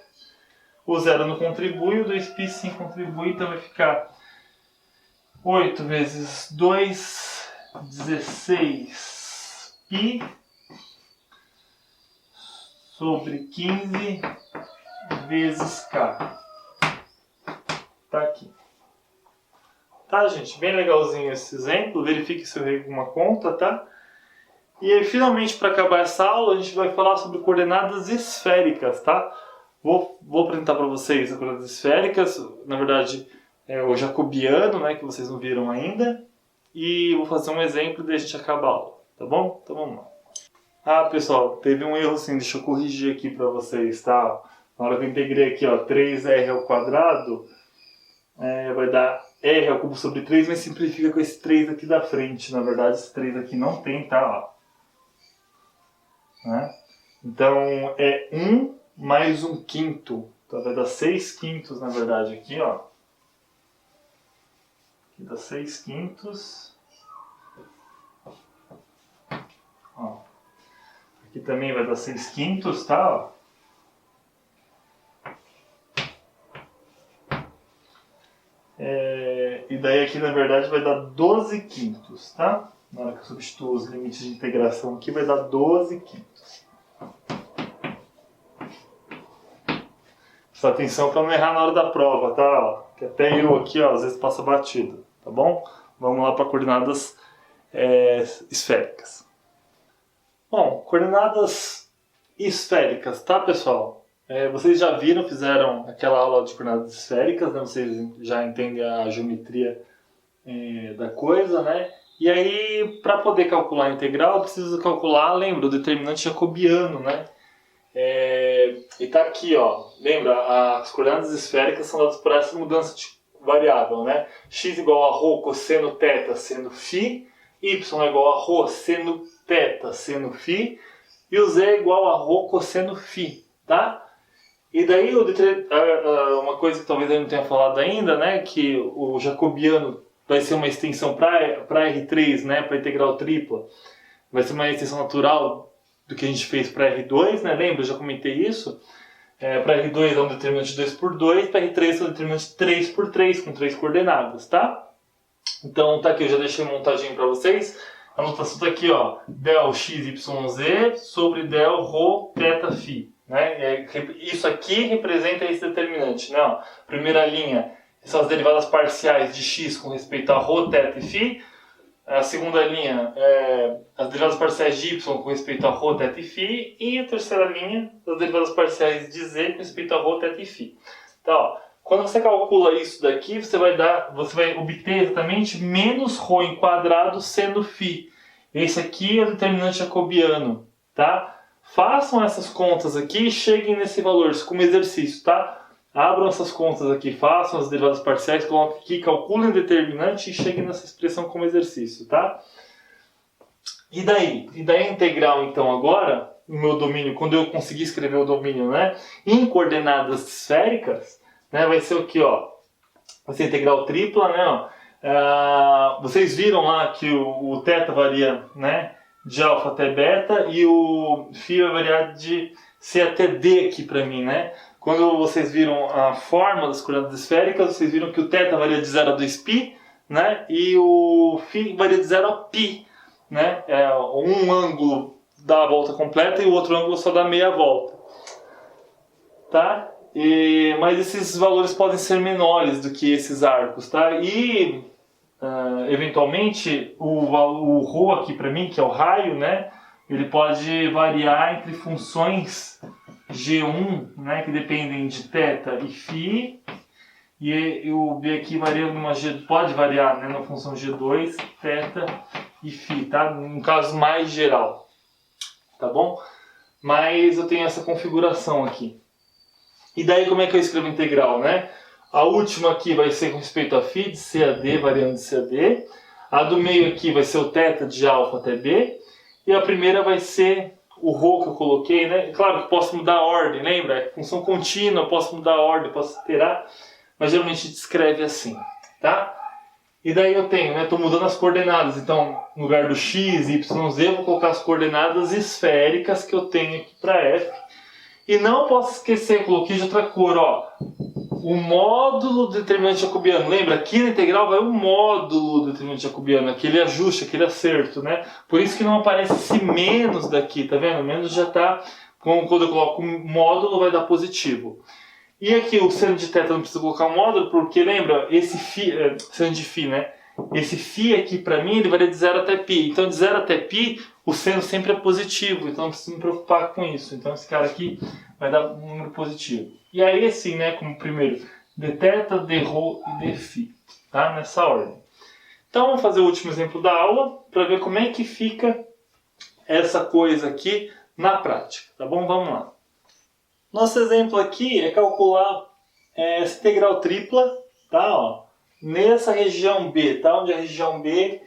O 0 não contribui, o 2π sim contribui, então vai ficar 8 vezes 2, 16π sobre 15 vezes k. Tá aqui. Tá, gente? Bem legalzinho esse exemplo. Verifique se eu errei alguma conta, tá? E aí, finalmente, para acabar essa aula, a gente vai falar sobre coordenadas esféricas, tá? Vou apresentar para vocês as coordenadas esféricas. Na verdade, é o jacobiano, né? Que vocês não viram ainda. E vou fazer um exemplo e daí a gente acaba a aula. Tá bom? Então vamos lá. Ah, pessoal, teve um erro sim. Deixa eu corrigir aqui para vocês, tá? Na hora que eu integrei aqui, ó, 3r ao quadrado, vai dar r ao cubo sobre 3, mas simplifica com esse 3 aqui da frente. Na verdade, esse 3 aqui não tem, tá? Ó. Né? Então, é 1 mais 1/5. Então, vai dar 6/5, na verdade, aqui, ó. Aqui dá 6/5. Ó. Aqui também vai dar 6/5, tá? Ó. E daí aqui na verdade vai dar 12/5, tá? Na hora que eu substituo os limites de integração aqui vai dar 12/5. Presta atenção para não errar na hora da prova, tá? Ó, que até eu aqui, ó, às vezes passa batido, tá bom? Vamos lá para coordenadas esféricas. Bom, coordenadas esféricas, tá, pessoal? Vocês já viram, fizeram aquela aula de coordenadas esféricas, né? Vocês já entendem a geometria da coisa, né? E aí, para poder calcular a integral, precisa calcular, lembra, o determinante jacobiano, né? E tá aqui, ó. Lembra, as coordenadas esféricas são dadas por essa mudança de variável, né? X igual a ρ cosseno θ seno φ, y é igual a ρ seno θ seno φ, e o z é igual a ρ cosseno φ, tá? E daí, uma coisa que talvez eu não tenha falado ainda, né, que o jacobiano vai ser uma extensão para R3, né, para integral tripla. Vai ser uma extensão natural do que a gente fez para R2, né, lembra? Eu já comentei isso. Para R2 é um determinante de 2 por 2, para R3 é um determinante de 3 por 3, com 3 coordenadas, tá? Então tá aqui, eu já deixei montadinho para vocês. A notação tá aqui, ó, del x, y, z sobre del rho, θ, φ. Né? Isso aqui representa esse determinante, né? Ó, primeira linha são as derivadas parciais de x com respeito a ρ, θ e φ. A segunda linha é as derivadas parciais de y com respeito a ρ, θ e φ. E a terceira linha, as derivadas parciais de z com respeito a ρ, θ e φ. Então, ó, quando você calcula isso daqui, você vai obter exatamente menos ρ em quadrado sendo φ. Esse aqui é o determinante jacobiano, tá? Façam essas contas aqui e cheguem nesse valor, isso como exercício, tá? Abram essas contas aqui, façam as derivadas parciais, coloquem aqui, calculem o determinante e cheguem nessa expressão como exercício, tá? E daí? E daí a integral, então, agora, no meu domínio, quando eu conseguir escrever o domínio, né, em coordenadas esféricas, né, vai ser o que, ó? Vai ser integral tripla, né, ó? Vocês viram lá que o θ varia, né, de alfa até beta e o φ vai variar de C até D aqui para mim, né? Quando vocês viram a forma das coordenadas esféricas, vocês viram que o θ varia de 0 a 2π, né? E o φ varia de 0 a π, né? Um ângulo dá a volta completa e o outro ângulo só dá meia volta, tá? Mas esses valores podem ser menores do que esses arcos, tá? E eventualmente o ρ aqui para mim, que é o raio, né? Ele pode variar entre funções G1, né, que dependem de θ e φ, e o B aqui varia pode variar, né, na função G2, θ e φ, tá? Um caso mais geral, tá bom? Mas eu tenho essa configuração aqui. E daí como é que eu escrevo integral, né? A última aqui vai ser com respeito a φ, de C a D, variando de C a D. A do meio aqui vai ser o θ de alfa até B. E a primeira vai ser o ρ que eu coloquei, né? Claro que posso mudar a ordem, lembra? É função contínua, eu posso mudar a ordem, posso iterar, mas geralmente a gente escreve assim, tá? E daí eu tenho, né? Estou mudando as coordenadas, então no lugar do x, y, z, eu vou colocar as coordenadas esféricas que eu tenho aqui para f. E não posso esquecer, coloquei de outra cor, ó. O módulo do determinante jacobiano. Lembra? Aqui na integral vai o módulo do determinante jacobiano, aquele ajuste, aquele acerto, né? Por isso que não aparece esse menos daqui, tá vendo? Menos já tá, quando eu coloco o módulo vai dar positivo. E aqui o seno de θ não precisa colocar um módulo, porque lembra, esse φ, seno de φ, né? Esse φ aqui para mim, ele varia de 0 até π. Então de 0 até π, o seno sempre é positivo, então não preciso me preocupar com isso. Então esse cara aqui vai dar um número positivo. E aí assim, né, como primeiro, dθ, dρ e dφ, tá? Nessa ordem. Então vamos fazer o último exemplo da aula, para ver como é que fica essa coisa aqui na prática, tá bom? Vamos lá. Nosso exemplo aqui é calcular essa integral tripla, tá? Ó, nessa região B, tá? Onde a região B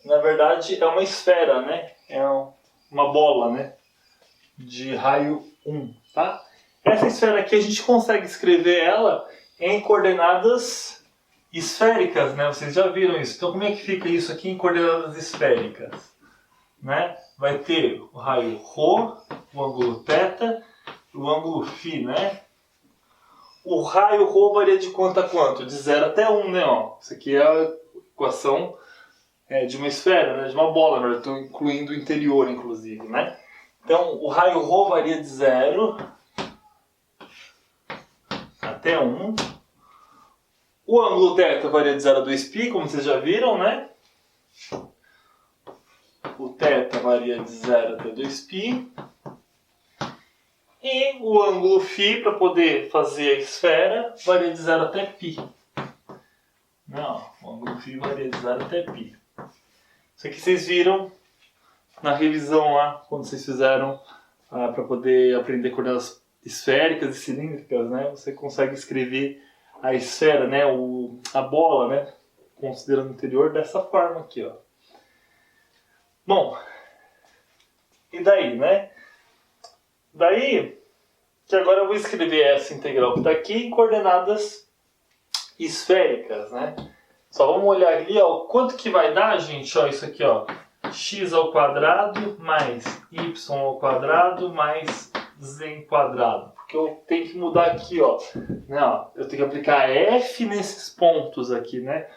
na verdade é uma esfera, né? É uma bola, né? De raio 1, tá? Essa esfera aqui a gente consegue escrever ela em coordenadas esféricas, né? Vocês já viram isso. Então como é que fica isso aqui em coordenadas esféricas? Né? Vai ter o raio ρ, o ângulo θ e o ângulo φ, né? O raio ρ varia de quanto a quanto? De 0 até 1, né? Ó, isso aqui é a equação de uma esfera, né? De uma bola, né? Estou incluindo o interior, inclusive, né? Então, o raio ρ varia de 0 até 1. O ângulo θ varia de 0 a 2π, como vocês já viram, né? O θ varia de 0 até 2π. E o ângulo φ, para poder fazer a esfera, varia de 0 até π. Não, o ângulo φ varia de 0 até π. Isso aqui vocês viram na revisão lá, quando vocês fizeram para poder aprender coordenadas esféricas e cilíndricas, né? Você consegue escrever a esfera, né? A bola, né? Considerando o interior dessa forma aqui, ó. Bom, e daí, né? Daí, que agora eu vou escrever essa integral que está aqui em coordenadas esféricas, né? Só vamos olhar ali, ó, quanto que vai dar, gente, ó, isso aqui, ó, x ao quadrado mais y ao quadrado mais z quadrado. Porque eu tenho que mudar aqui, ó. Não, eu tenho que aplicar f nesses pontos aqui, né?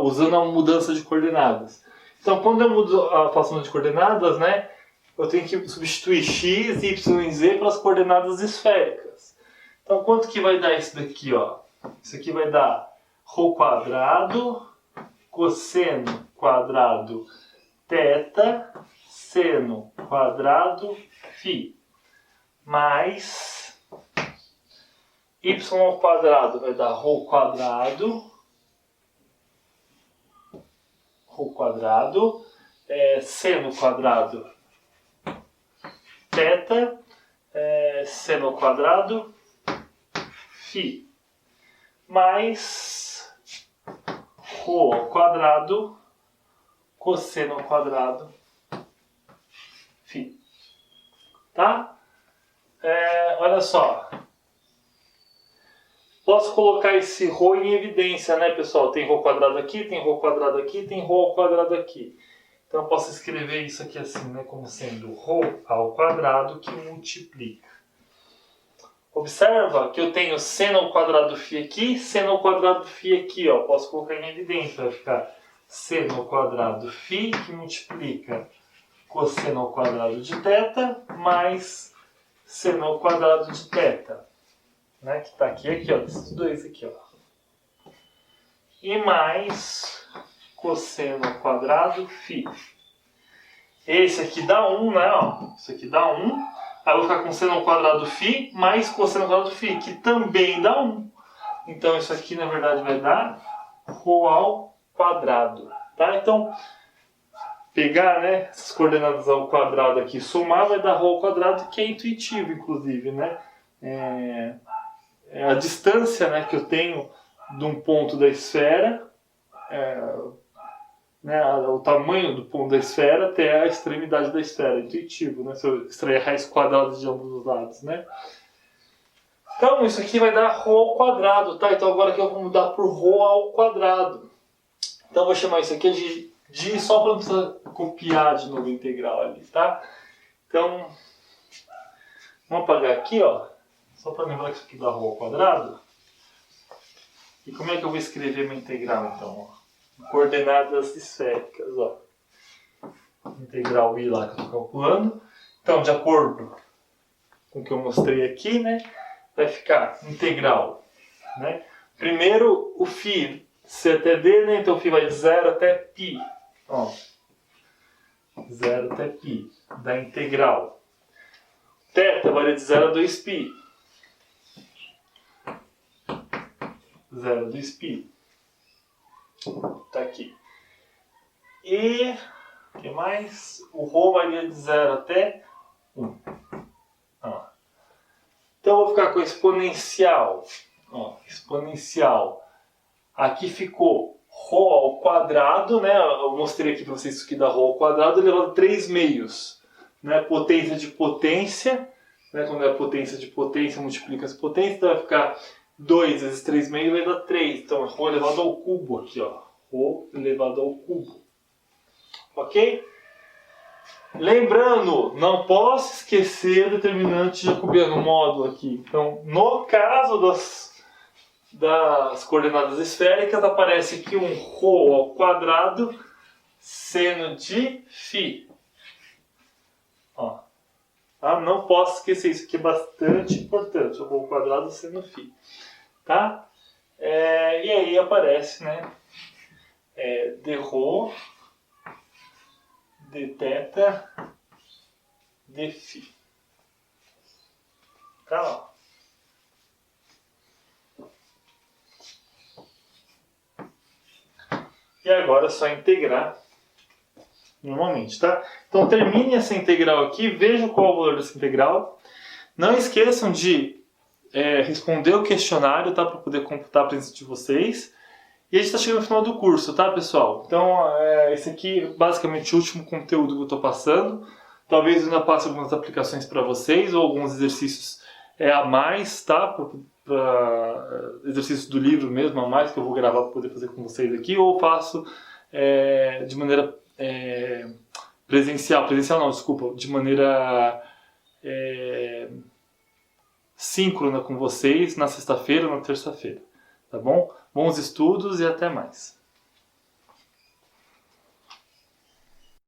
Usando a mudança de coordenadas. Então, quando eu mudo a faço de coordenadas, né? Eu tenho que substituir x, y e z pelas coordenadas esféricas. Então, quanto que vai dar isso daqui, ó? Isso aqui vai dar ρ quadrado, cosseno quadrado θ, seno quadrado φ, mais y ao quadrado vai dar ρ quadrado, seno quadrado θ, seno ao quadrado φ, mais ρ ao quadrado, cosseno ao quadrado φ. Tá? Olha só. Posso colocar esse ρ em evidência, né, pessoal? Tem ρ quadrado aqui, tem ρ quadrado aqui, tem ρ ao quadrado aqui. Então eu posso escrever isso aqui assim, né, como sendo ρ ao quadrado que multiplica. Observa que eu tenho seno ao quadrado φ aqui, seno ao quadrado φ aqui, ó. Posso colocar em evidência, vai ficar seno ao quadrado φ que multiplica cosseno ao quadrado de θ mais seno ao quadrado de θ, né? Que está aqui, ó, esses dois aqui, ó. E mais cosseno ao quadrado φ. Esse aqui dá 1, né? Ó. Isso aqui dá 1. Aí eu vou ficar com seno ao quadrado φ mais cosseno ao quadrado φ, que também dá 1. Então isso aqui, na verdade, vai dar ρ ao quadrado. Tá? Então, pegar, né, essas coordenadas ao quadrado aqui, somar, vai dar ρ ao quadrado, que é intuitivo, inclusive, né? A distância, né, que eu tenho de um ponto da esfera, né, o tamanho do ponto da esfera até a extremidade da esfera, intuitivo, né? Se eu extrair a raiz quadrada de ambos os lados, né? Então, isso aqui vai dar ρ ao quadrado, tá? Então agora aqui eu vou mudar por ρ ao quadrado. Então eu vou chamar isso aqui de só para não precisar copiar de novo a integral ali, tá? Então, vamos apagar aqui, ó. Só para lembrar que isso aqui dá ρ ao quadrado. E como é que eu vou escrever minha integral, então? Ó? Coordenadas esféricas, ó. Integral I lá que eu estou calculando. Então, de acordo com o que eu mostrei aqui, né? Vai ficar integral, né? Primeiro, o φ, C até D, né? Então o φ vai de 0 até π. Ó. 0 até π. Da integral. Θ varia de 0 a 2π. 0 a 2π. Tá aqui. E o que mais? O ρ varia de 0 até 1. Ó. Então eu vou ficar com a exponencial. Ó, exponencial. Aqui ficou ρ ao quadrado, né? Eu mostrei aqui para vocês isso aqui dá ρ ao quadrado elevado a 3 meios. Né? Potência de potência. Né? Quando é potência de potência, multiplica as potências. Então vai ficar 2 vezes 3 meios vai dar 3. Então é ρ elevado ao cubo aqui, ó. ρ elevado ao cubo. Ok? Lembrando, não posso esquecer o determinante jacobiano, módulo aqui. Então, no caso das coordenadas esféricas, aparece aqui um ρ ao quadrado seno de φ. Ó. Tá? Não posso esquecer, isso aqui é bastante importante, o ρ ao quadrado seno φ. Tá? E aí aparece, né, dρ, dθ, dφ. Tá, ó. E agora é só integrar normalmente, tá? Então termine essa integral aqui, veja qual é o valor dessa integral. Não esqueçam de responder o questionário, tá? Para poder computar a presença de vocês. E a gente está chegando no final do curso, tá, pessoal? Então, esse aqui é basicamente o último conteúdo que eu estou passando. Talvez eu ainda passe algumas aplicações para vocês, ou alguns exercícios a mais, tá? Para exercícios do livro mesmo, a mais, que eu vou gravar para poder fazer com vocês aqui, ou faço de maneira presencial não, desculpa, de maneira síncrona com vocês na sexta-feira ou na terça-feira. Tá bom? Bons estudos e até mais.